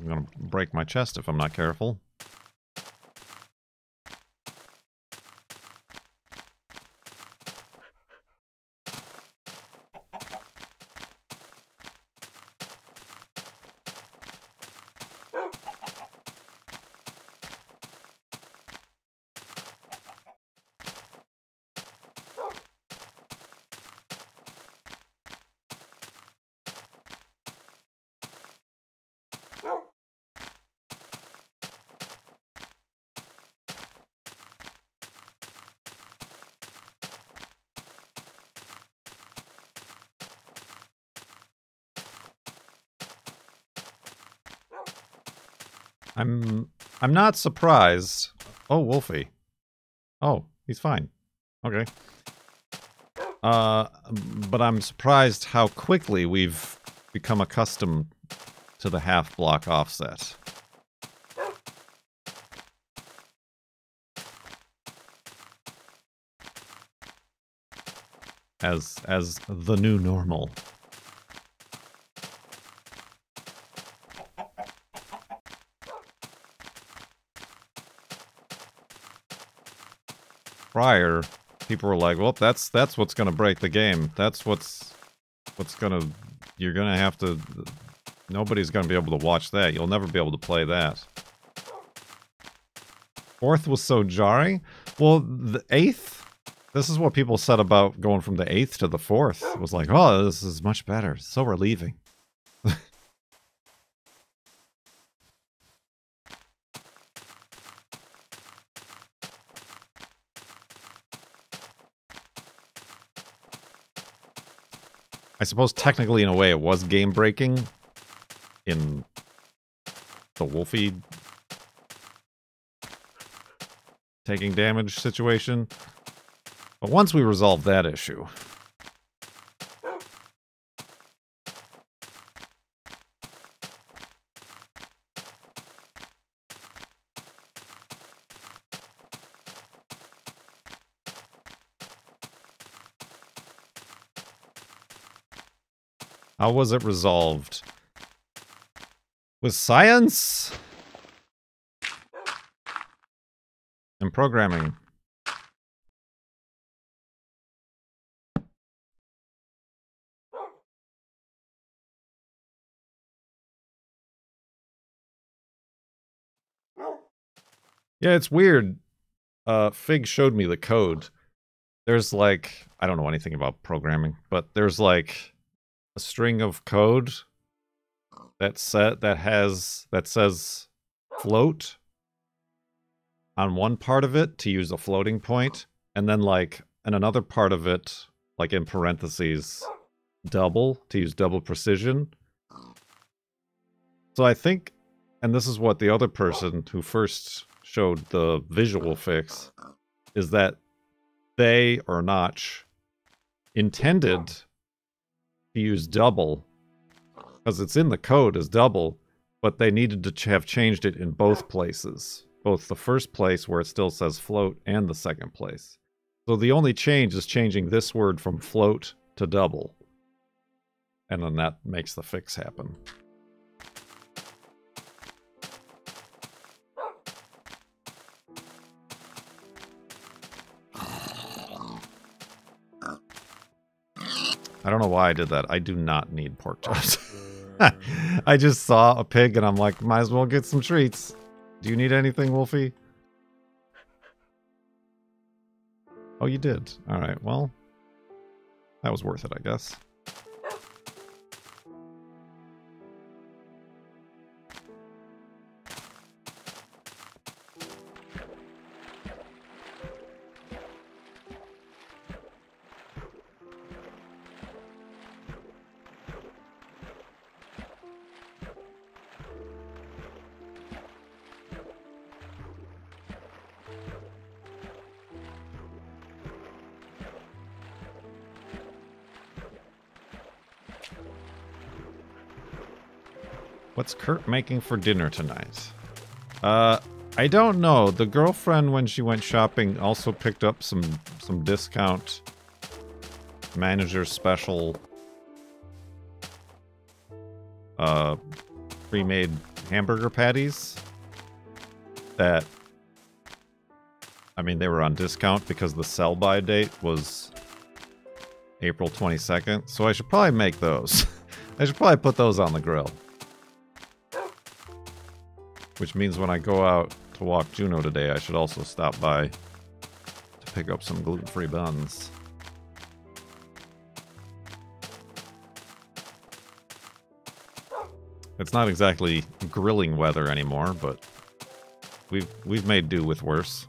I'm gonna break my chest if I'm not careful. I'm not surprised. Oh, Wolfie. Oh, he's fine. Okay. But I'm surprised how quickly we've become accustomed to the half-block offset. As the new normal. Prior, people were like, well, that's what's gonna break the game. That's what's gonna, you're gonna have to, nobody's gonna be able to watch that. You'll never be able to play that. Fourth was so jarring. Well, the eighth, this is what people said about going from the eighth to the fourth. It was like, oh, this is much better. It's so relieving. I suppose technically, in a way, it was game-breaking in the Wolfie taking damage situation. But once we resolved that issue... How was it resolved? With science? And programming. Yeah, it's weird. Fig showed me the code. There's like, I don't know anything about programming, but there's like a string of code that says float on one part of it to use a floating point, and then like in another part of it, like in parentheses, double to use double precision. So I think, and this is what the other person who first showed the visual fix, is that they, or Notch, intended to use double, because it's in the code as double, but they needed to have changed it in both places. Both the first place where it still says float and the second place. So the only change is changing this word from float to double. And then that makes the fix happen. I don't know why I did that. I do not need pork chops. I just saw a pig and I'm like, might as well get some treats. Do you need anything, Wolfie? Oh, you did. All right. Well, that was worth it, I guess. What's Kurt making for dinner tonight? I don't know. The girlfriend, when she went shopping, also picked up some discount manager special pre-made hamburger patties that, I mean, they were on discount because the sell-by date was April 22nd, so I should probably make those. I should probably put those on the grill. Which means when I go out to walk Juno today, I should also stop by to pick up some gluten-free buns. It's not exactly grilling weather anymore, but we've made do with worse.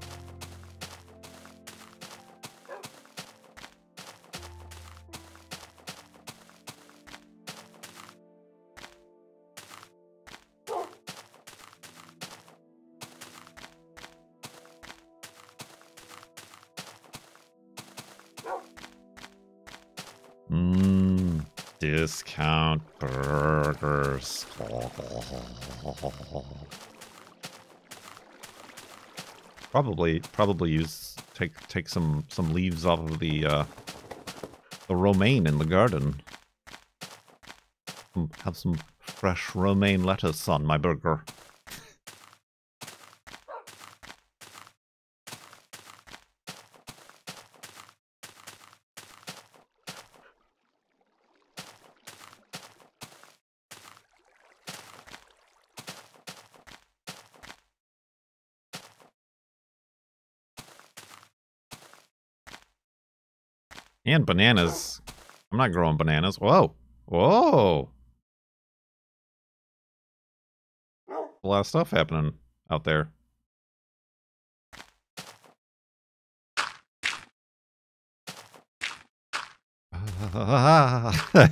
Discount burgers. Probably use take some leaves off of the romaine in the garden. Have some fresh romaine lettuce on my burger. And bananas. I'm not growing bananas. Whoa. Whoa. A lot of stuff happening out there.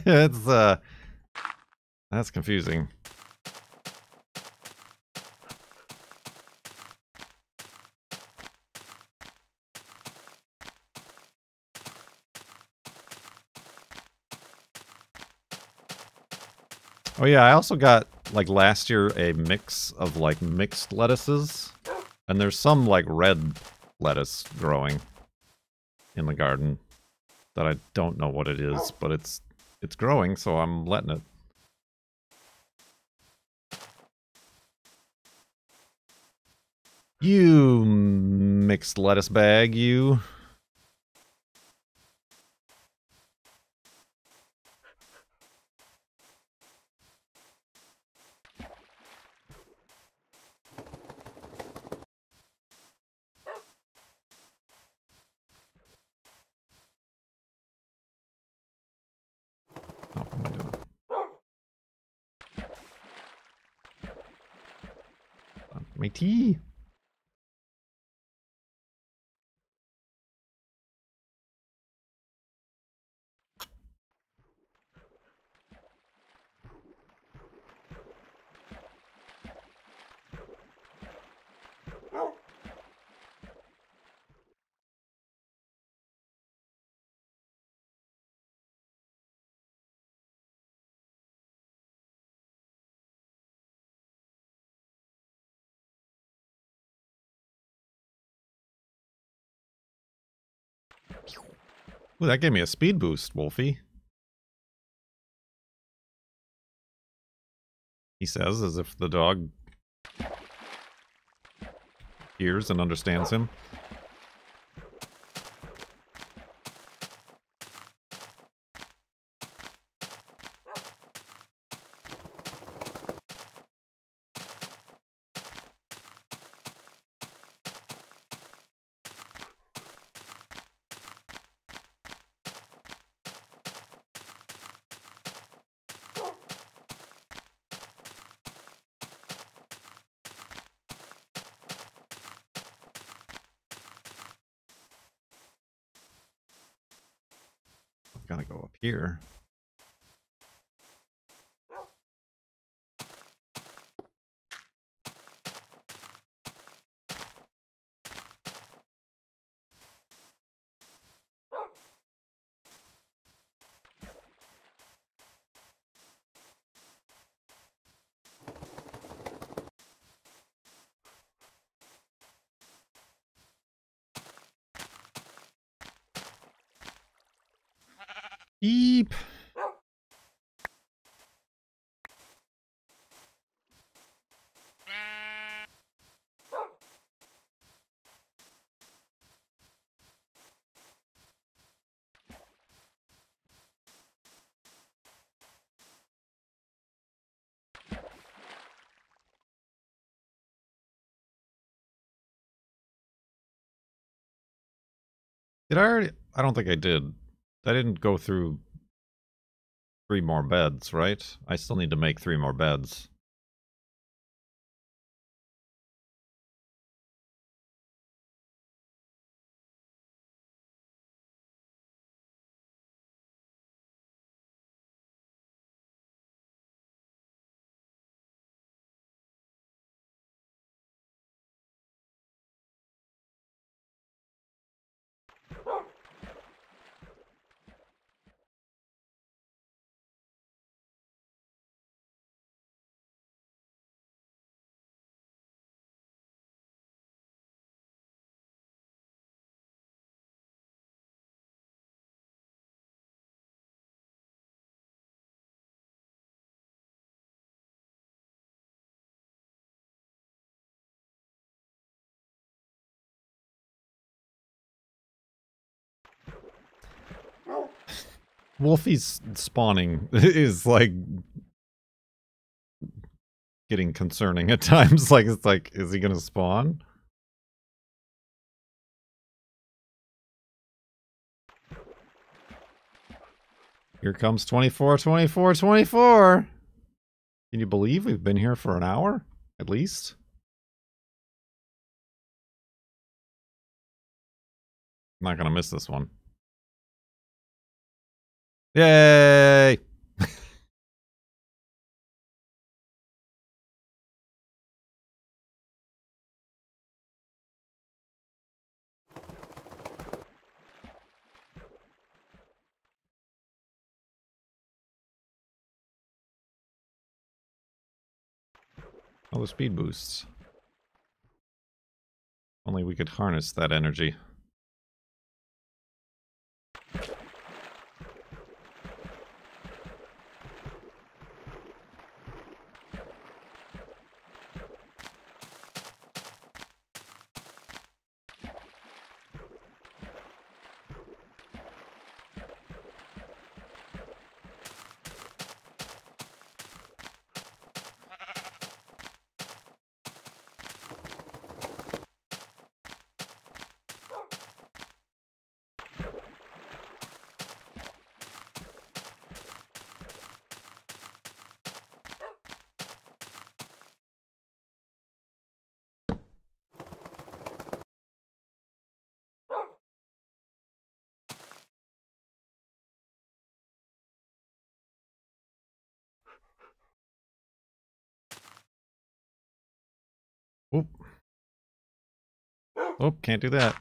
It's that's confusing. Oh yeah, I also got, like, last year a mix of, like, mixed lettuces. And there's some, like, red lettuce growing in the garden that I don't know what it is, but it's growing, so I'm letting it. You mixed lettuce bag, you. Oh, what am I doing? My tea. Ooh, that gave me a speed boost, Wolfie. He says, as if the dog hears and understands him. Gotta go up here. Beep. Did I already? I don't think I did. I didn't go through 3 more beds, right? I still need to make 3 more beds. Wolfie's spawning is like getting concerning at times. Like, it's like, is he gonna spawn? Here comes 24, 24, 24. Can you believe we've been here for an hour? At least? I'm not gonna miss this one. Yay! All the speed boosts. Only we could harness that energy. Oop. Oh, can't do that.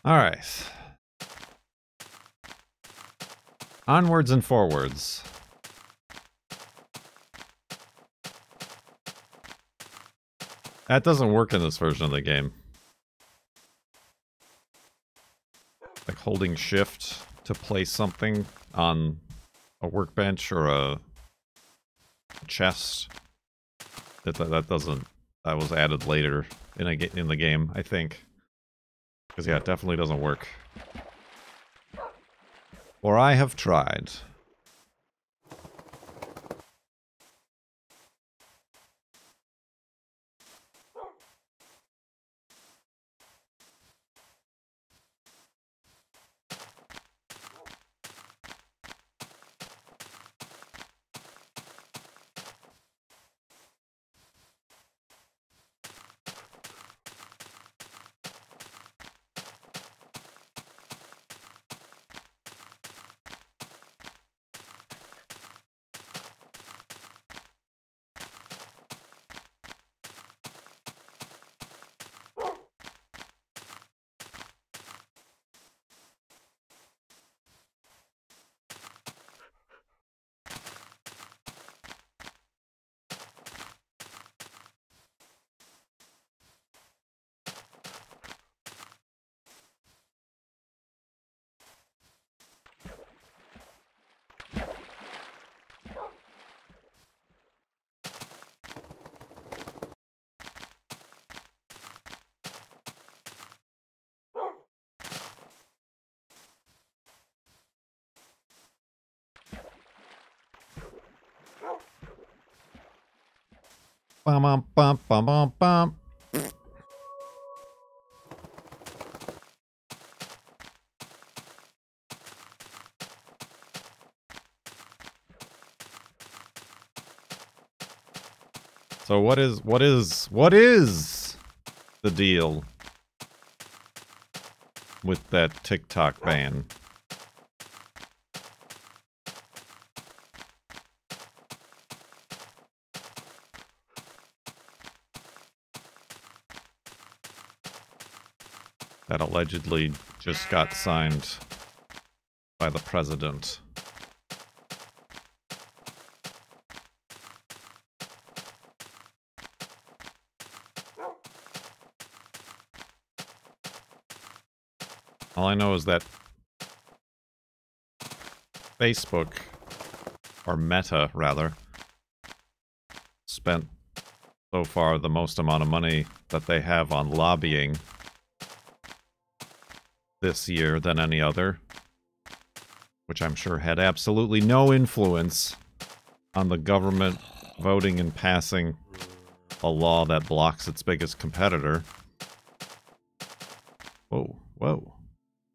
All right. Onwards and forwards. That doesn't work in this version of the game. Like holding shift to place something on a workbench or a chest. That doesn't. That was added later in the game, I think. Because yeah, it definitely doesn't work. For I have tried. Bum bum bum bum bum bum. So what is the deal with that TikTok ban? That allegedly just got signed by the president. All I know is that Facebook, or Meta rather, spent so far the most amount of money that they have on lobbying this year than any other, which I'm sure had absolutely no influence on the government voting and passing a law that blocks its biggest competitor. Whoa, whoa,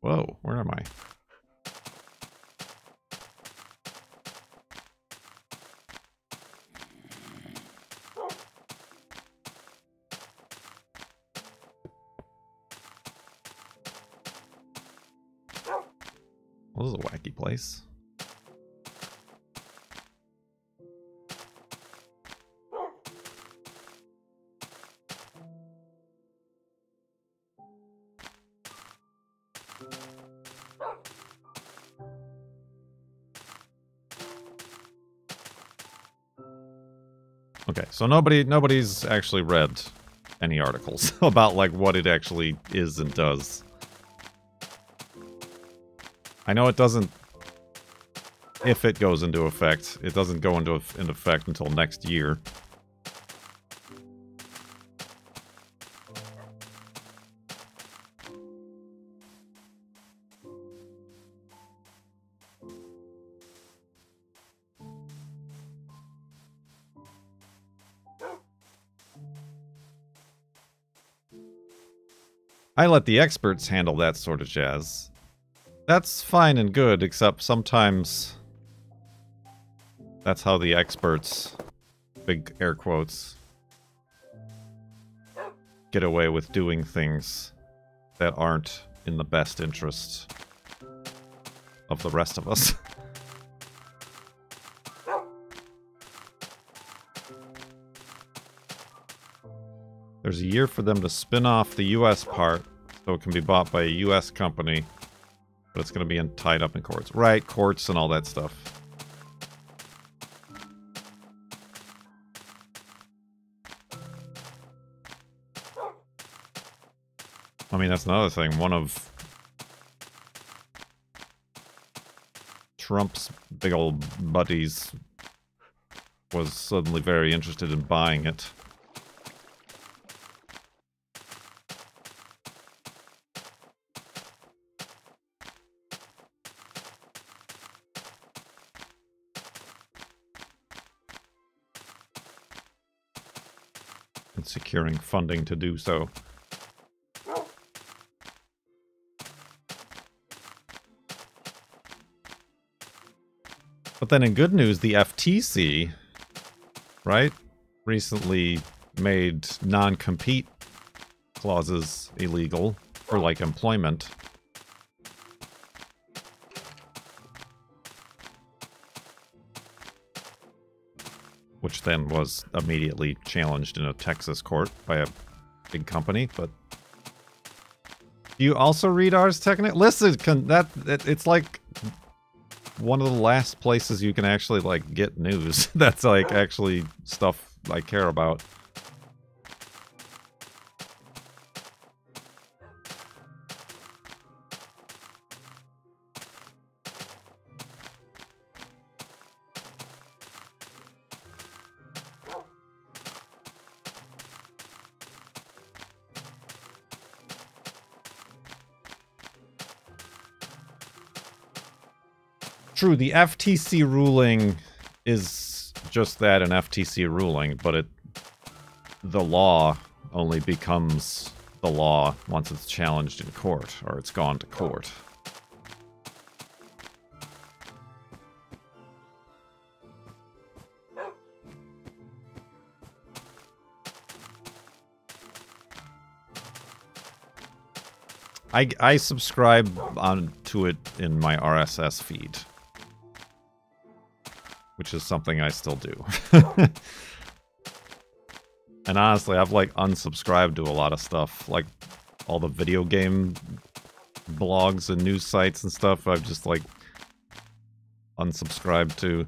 whoa, where am I? Well, this is a wacky place. Okay, so nobody's actually read any articles about like what it actually is and does. I know it doesn't, if it goes into effect, it doesn't go into effect until next year. I let the experts handle that sort of jazz. That's fine and good, except sometimes that's how the experts, big air quotes, get away with doing things that aren't in the best interest of the rest of us. There's a year for them to spin off the US part so it can be bought by a US company, but it's going to be tied up in courts. Right, courts and all that stuff. I mean, that's another thing. One of Trump's big old buddies was suddenly very interested in buying it. and securing funding to do so. But then in good news, the FTC, right, recently made non-compete clauses illegal for, like, employment. Which then was immediately challenged in a Texas court by a big company, but... Do you also read Ars Technica? Listen, it's like one of the last places you can actually, like, get news. That's, like, actually stuff I care about. True, the FTC ruling is just that, an FTC ruling, but the law only becomes the law once it's challenged in court, or it's gone to court. I subscribe to it in my RSS feed, which is something I still do. And honestly, I've, like, unsubscribed to a lot of stuff, like all the video game blogs and news sites and stuff. I've just, like, unsubscribed to.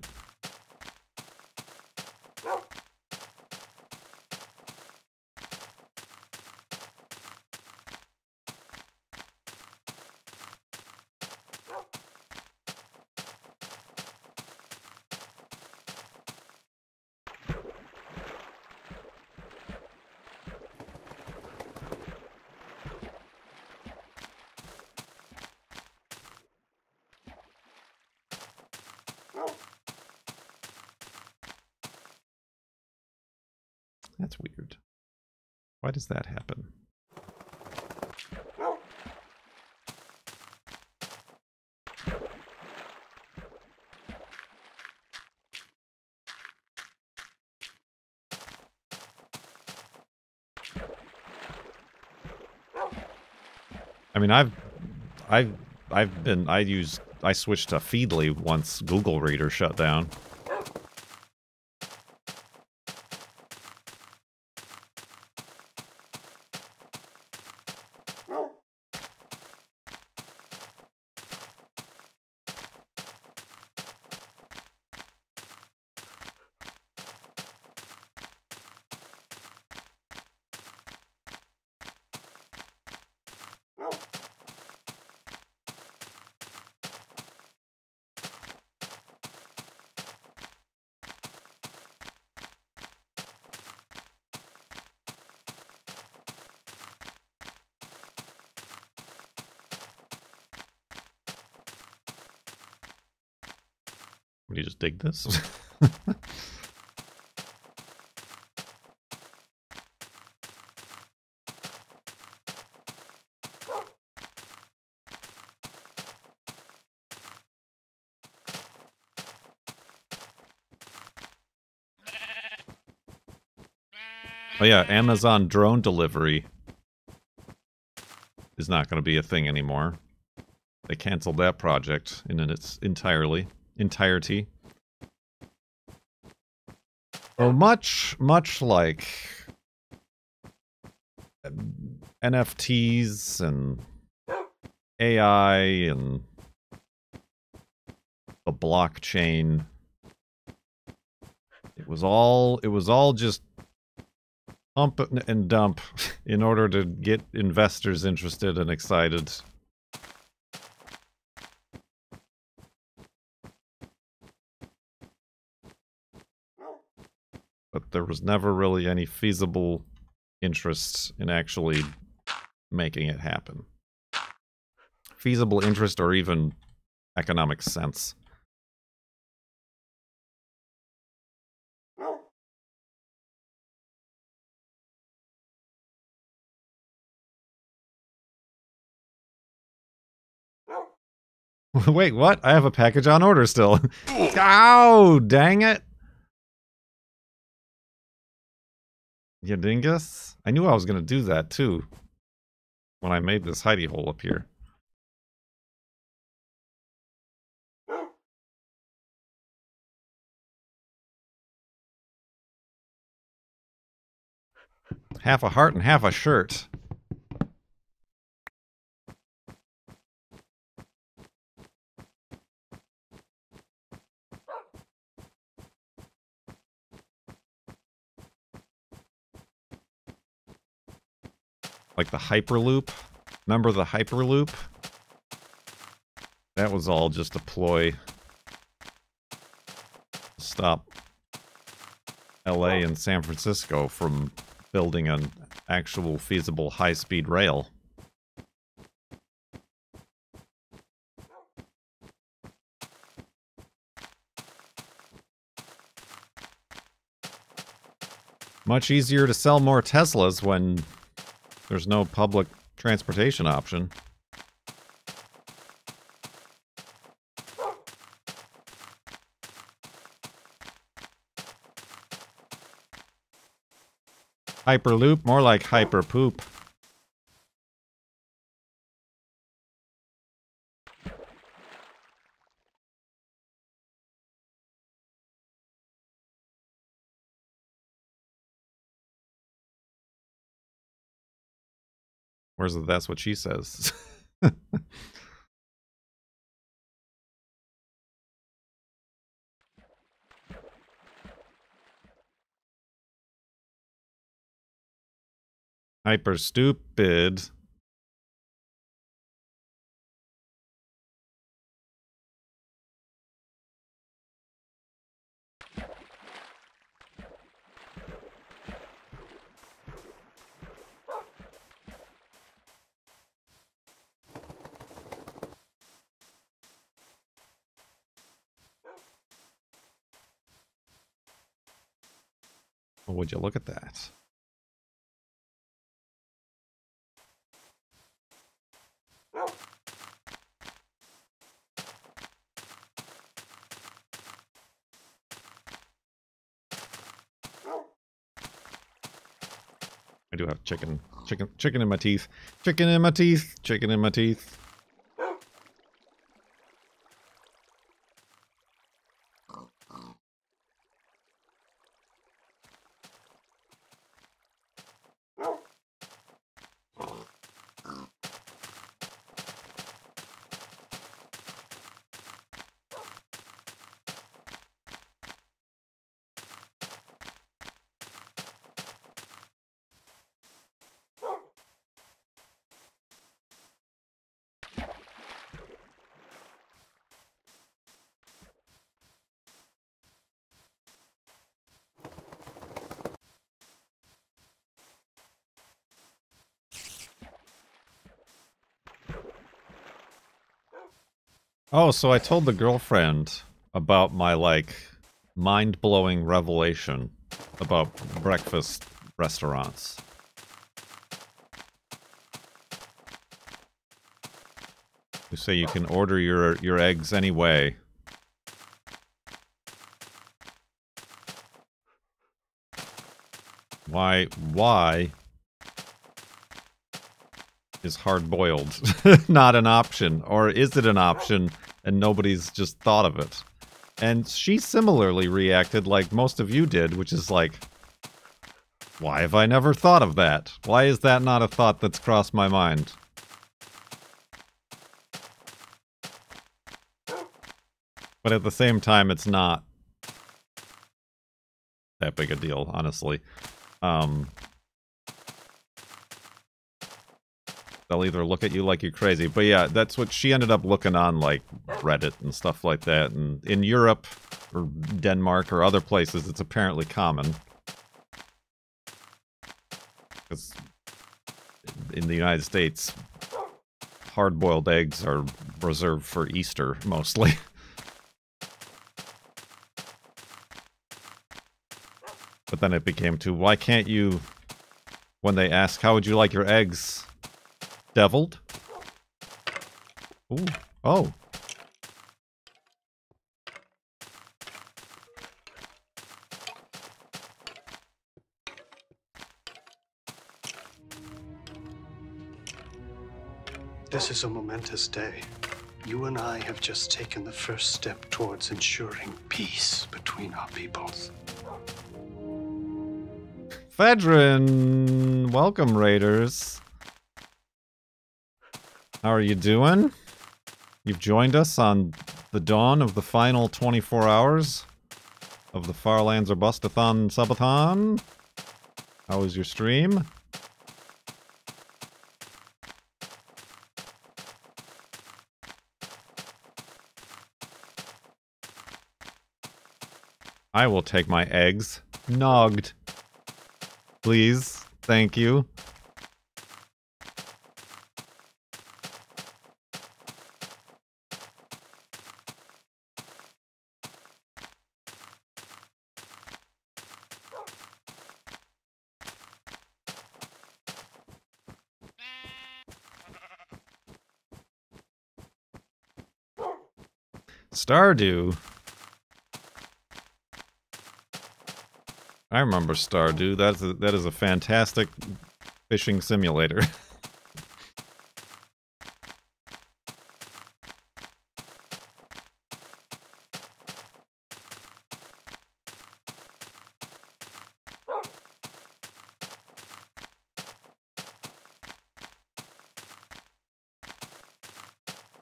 That's weird. Why does that happen? I mean, I switched to Feedly once Google Reader shut down. Would you just dig this? Oh yeah, Amazon drone delivery is not going to be a thing anymore. They canceled that project in its entirety. So much like NFTs and AI and the blockchain, it was all just pump and dump in order to get investors interested and excited. But there was never really any feasible interest in actually making it happen. Feasible interest or even economic sense. Wait, what? I have a package on order still. Ow! Dang it! You dingus? I knew I was gonna do that too when I made this hidey hole up here. Half a heart and half a shirt. Like the Hyperloop. Remember the Hyperloop? That was all just a ploy to stop LA and San Francisco from building an actual feasible high-speed rail. Much easier to sell more Teslas when there's no public transportation option. Hyperloop, more like hyperpoop. Where's the that's what she says? Hyper stupid. Well, would you look at that? I do have chicken in my teeth. Chicken in my teeth. Chicken in my teeth. Oh, so I told the girlfriend about my, like, mind-blowing revelation about breakfast restaurants. You say you can order your eggs any way. Why is hard-boiled not an option? Or is it an option and nobody's just thought of it? And she similarly reacted like most of you did, which is like, why have I never thought of that? Why is that not a thought that's crossed my mind? But at the same time, it's not that big a deal, honestly. They'll either look at you like you're crazy. But yeah, that's what she ended up looking on, like, Reddit and stuff like that. And in Europe, or Denmark, or other places, it's apparently common. Because in the United States, hard-boiled eggs are reserved for Easter, mostly. But then it became to, why can't you, when they ask, how would you like your eggs deviled? Ooh. Oh. This is a momentous day. You and I have just taken the first step towards ensuring peace between our peoples. Fedrin, welcome, Raiders. How are you doing? You've joined us on the dawn of the final 24 hours of the Farlands or Bust-a-thon subathon. How was your stream? I will take my eggs. Nogged. Please. Thank you. Stardew. I remember Stardew. That is a fantastic fishing simulator.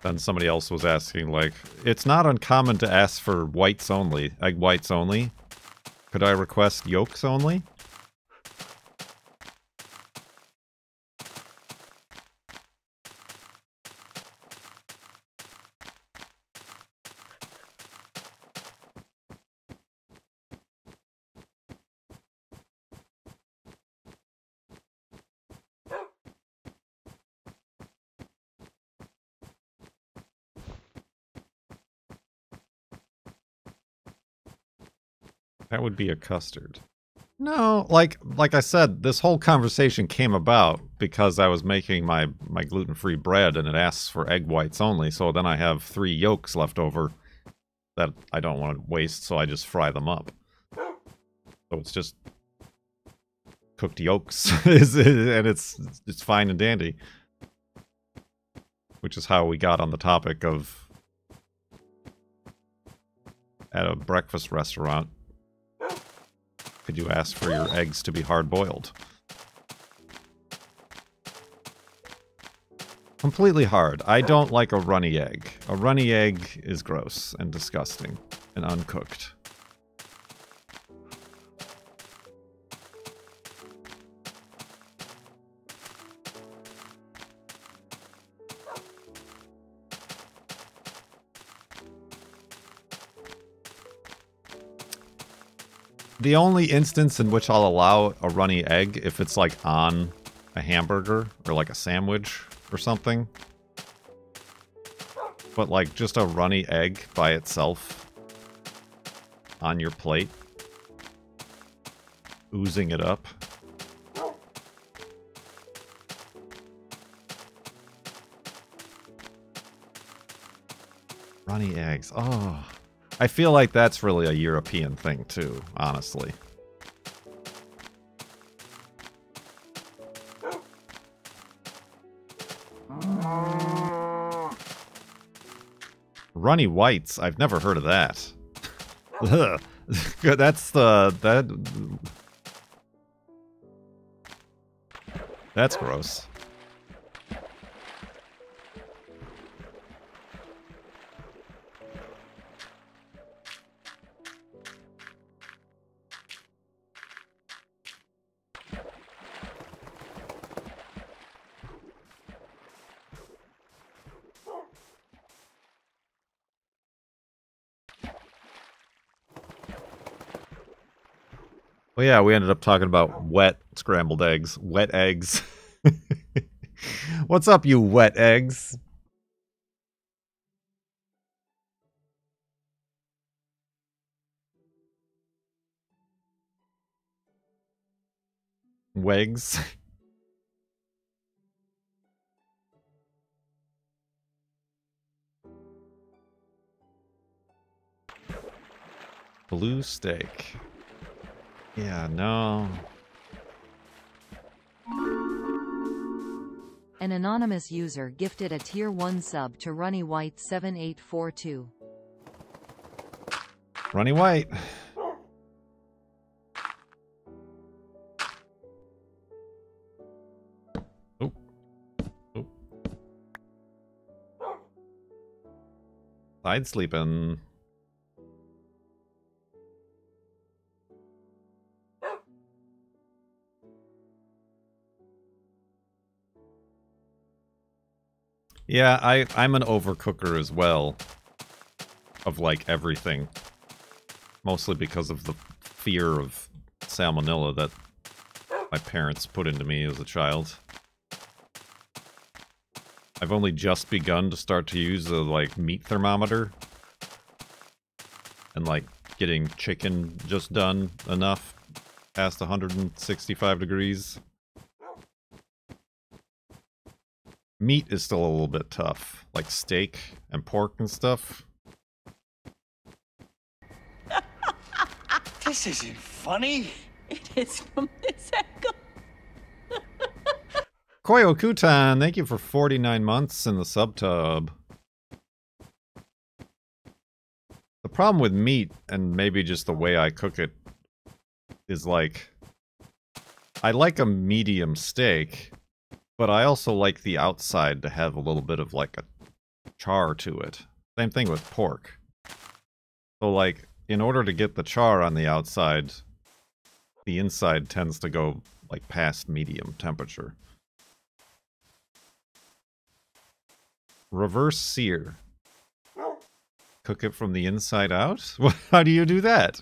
Then somebody else was asking, like, it's not uncommon to ask for whites only, egg whites only. Could I request yolks only? That would be a custard. No, like I said, this whole conversation came about because I was making my gluten-free bread and it asks for egg whites only, so then I have 3 yolks left over that I don't want to waste, so I just fry them up. So it's just cooked yolks, and it's fine and dandy. Which is how we got on the topic of at a breakfast restaurant. Could you ask for your eggs to be hard-boiled? Completely hard. I don't like a runny egg. A runny egg is gross and disgusting and uncooked. The only instance in which I'll allow a runny egg if it's like on a hamburger or like a sandwich or something. But like just a runny egg by itself on your plate, oozing it up. Runny eggs. Oh. I feel like that's really a European thing too, honestly. Runny whites, I've never heard of that. That's gross. Well, yeah, we ended up talking about wet scrambled eggs. Wet eggs. What's up, you wet eggs? Wegs. Blue steak. Yeah, no. An anonymous user gifted a Tier 1 sub to Runny White 7842. Runny White. Oh. Oh. Side sleeping. Yeah, I'm an overcooker as well. Of, like, everything. Mostly because of the fear of salmonella that my parents put into me as a child. I've only just begun to start to use the, like, meat thermometer. And, like, getting chicken just done enough past 165 degrees. Meat is still a little bit tough, like steak and pork and stuff. This isn't funny. It is from this angle. Koyo Kutan, thank you for 49 months in the subtub. The problem with meat, and maybe just the way I cook it, is like, I like a medium steak, but I also like the outside to have a little bit of, like, a char to it. Same thing with pork. So, like, in order to get the char on the outside, the inside tends to go, like, past medium temperature. Reverse sear. Cook it from the inside out? How do you do that?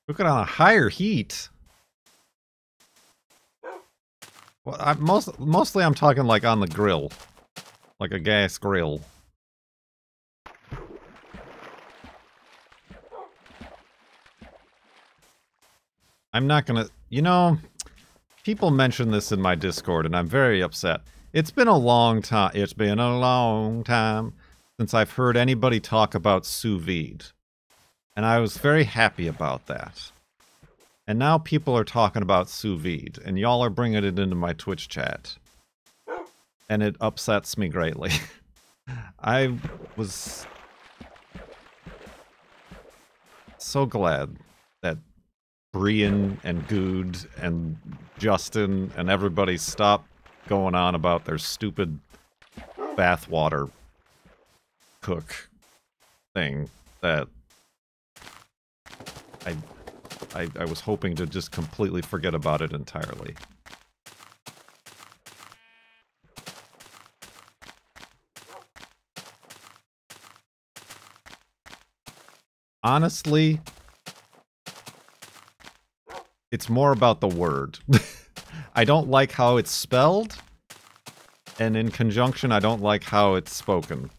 Cook it on a higher heat. Well, mostly I'm talking like on the grill. Like a gas grill. I'm not gonna... You know, people mention this in my Discord and I'm very upset. It's been a long time. It's been a long time since I've heard anybody talk about sous vide. And I was very happy about that. And now people are talking about sous vide, and y'all are bringing it into my Twitch chat. And it upsets me greatly. I was so glad that Brian and Good and Justin and everybody stopped going on about their stupid bathwater cook thing that I was hoping to just completely forget about it entirely. Honestly, it's more about the word. I don't like how it's spelled, and in conjunction, I don't like how it's spoken.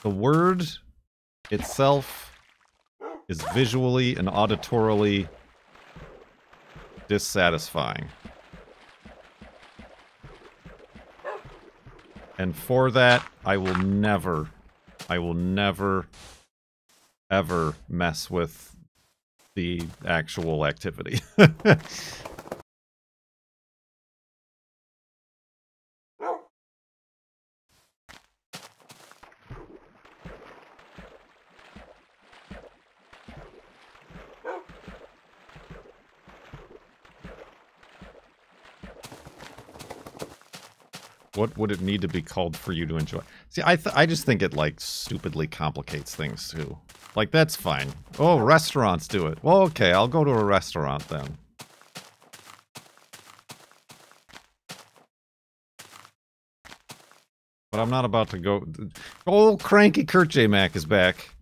The word itself is visually and auditorily dissatisfying. And for that, I will never, ever mess with the actual activity. What would it need to be called for you to enjoy? See, I just think it, like, stupidly complicates things, too. Like, that's fine. Oh, restaurants do it. Well, okay, I'll go to a restaurant, then. But I'm not about to go... Oh, cranky Kurt J. Mac is back.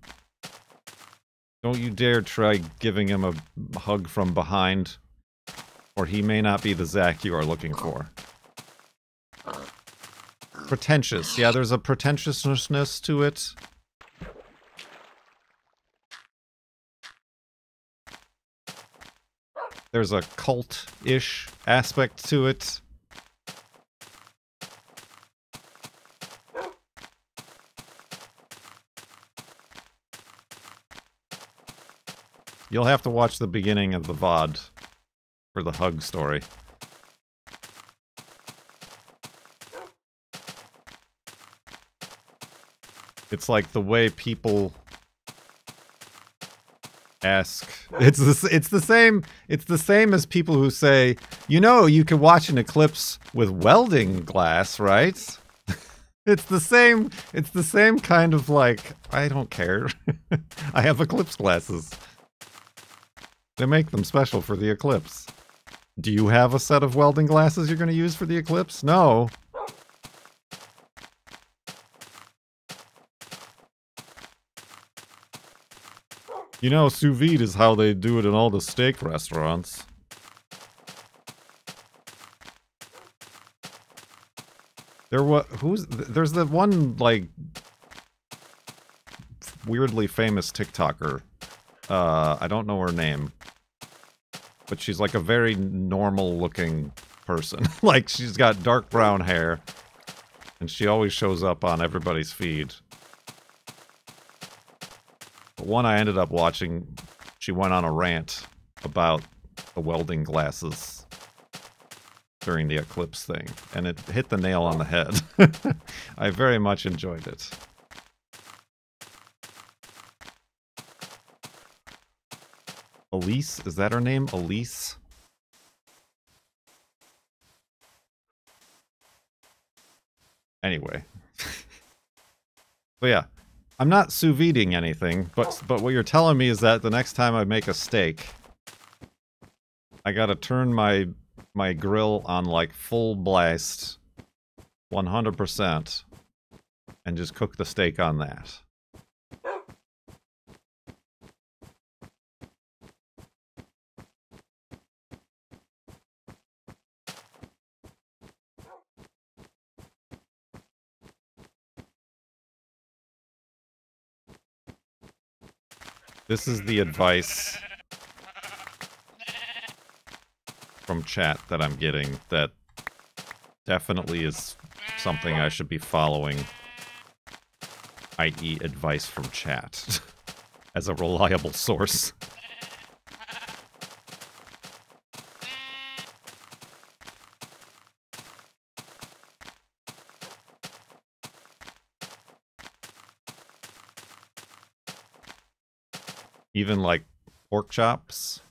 Don't you dare try giving him a hug from behind, or he may not be the Zach you are looking for. Pretentious. Yeah, there's a pretentiousness to it. There's a cult-ish aspect to it. You'll have to watch the beginning of the VOD for the hug story. It's like the way people ask. It's the same as people who say, you know, you can watch an eclipse with welding glass, right? It's the same kind of like, I don't care. I have eclipse glasses. They make them special for the eclipse. Do you have a set of welding glasses you're going to use for the eclipse? No. You know, sous vide is how they do it in all the steak restaurants. There's the one, like, weirdly famous TikToker. I don't know her name. But she's like a very normal looking person. Like, she's got dark brown hair. And she always shows up on everybody's feed. The one I ended up watching, she went on a rant about the welding glasses during the eclipse thing, and it hit the nail on the head. I very much enjoyed it. Elise? Is that her name? Elise? Anyway. But yeah. I'm not sous videing anything, but what you're telling me is that the next time I make a steak, I gotta turn my grill on like full blast, 100%, and just cook the steak on that. This is the advice from chat that I'm getting that definitely is something I should be following, i.e. advice from chat, as a reliable source. Even like pork chops.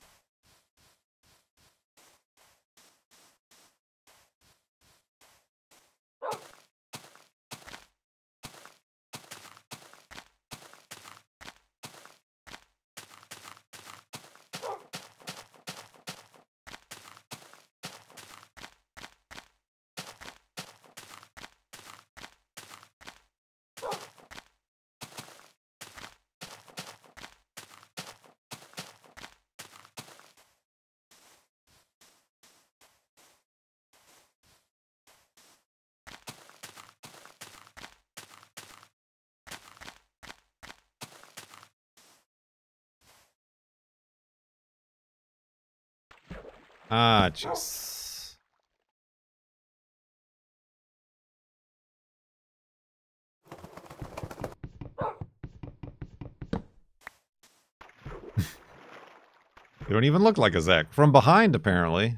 Ah, jeez. You don't even look like a Zach. From behind, apparently.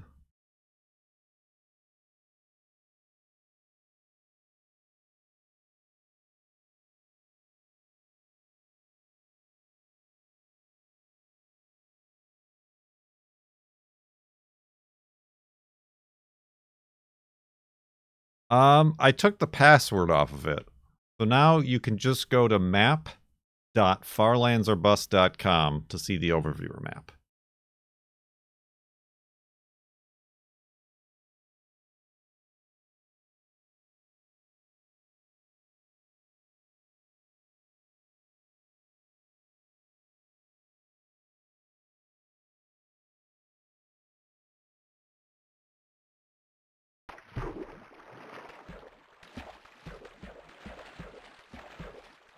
I took the password off of it. So now you can just go to map.farlandsorbust.com to see the overviewer map.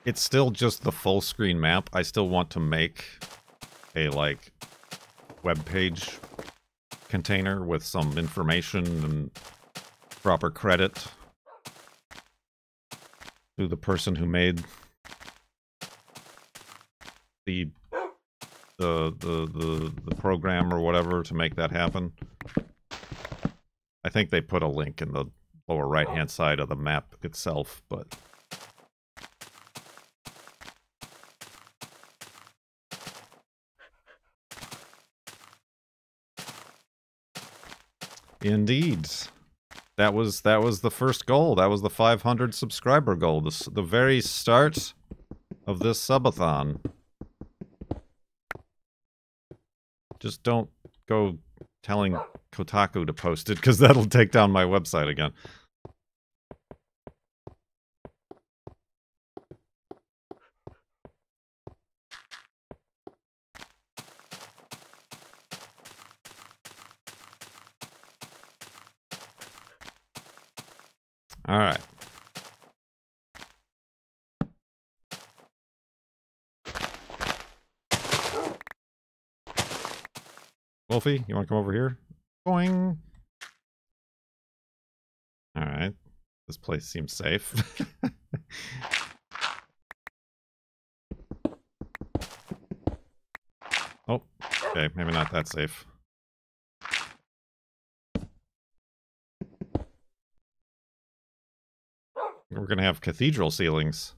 It's still just the full screen map. I still want to make a, like, web page container with some information and proper credit to the person who made the the program or whatever to make that happen. I think they put a link in the lower right-hand side of the map itself, but... Indeed. That was the first goal. That was the 500 subscriber goal. The very start of this subathon. Just don't go telling Kotaku to post it, because that'll take down my website again. All right. Wolfie, you want to come over here? Boing. All right. This place seems safe. Oh, okay. Maybe not that safe. We're going to have cathedral ceilings.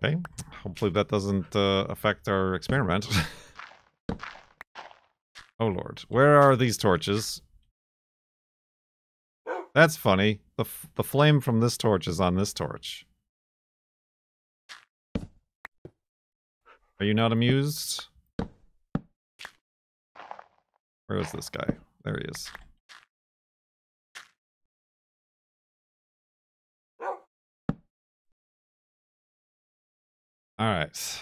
Okay, hopefully that doesn't affect our experiment. Oh lord, where are these torches? That's funny. The flame from this torch is on this torch. Are you not amused? Where is this guy? There he is. All right.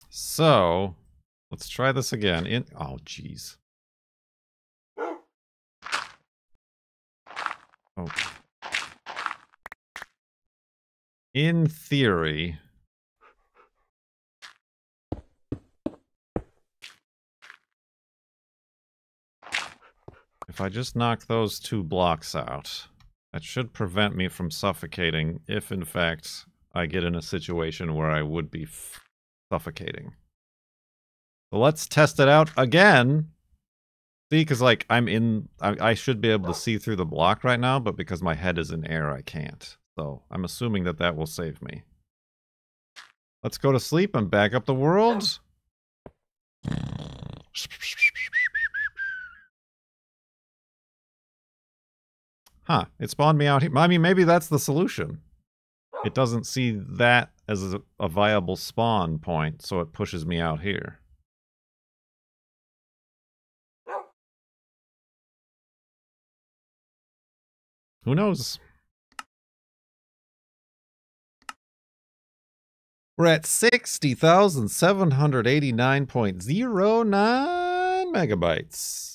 So, let's try this again. Oh, jeez. Oh. In theory, if I just knock those 2 blocks out, that should prevent me from suffocating if, in fact, I get in a situation where I would be suffocating. So let's test it out again. See, because, like, I should be able to see through the block right now, but because my head is in air, I can't. So I'm assuming that that will save me. Let's go to sleep and back up the world. Huh, it spawned me out here. I mean, maybe that's the solution. It doesn't see that as a viable spawn point, so it pushes me out here. Who knows? We're at 60,789.09 megabytes.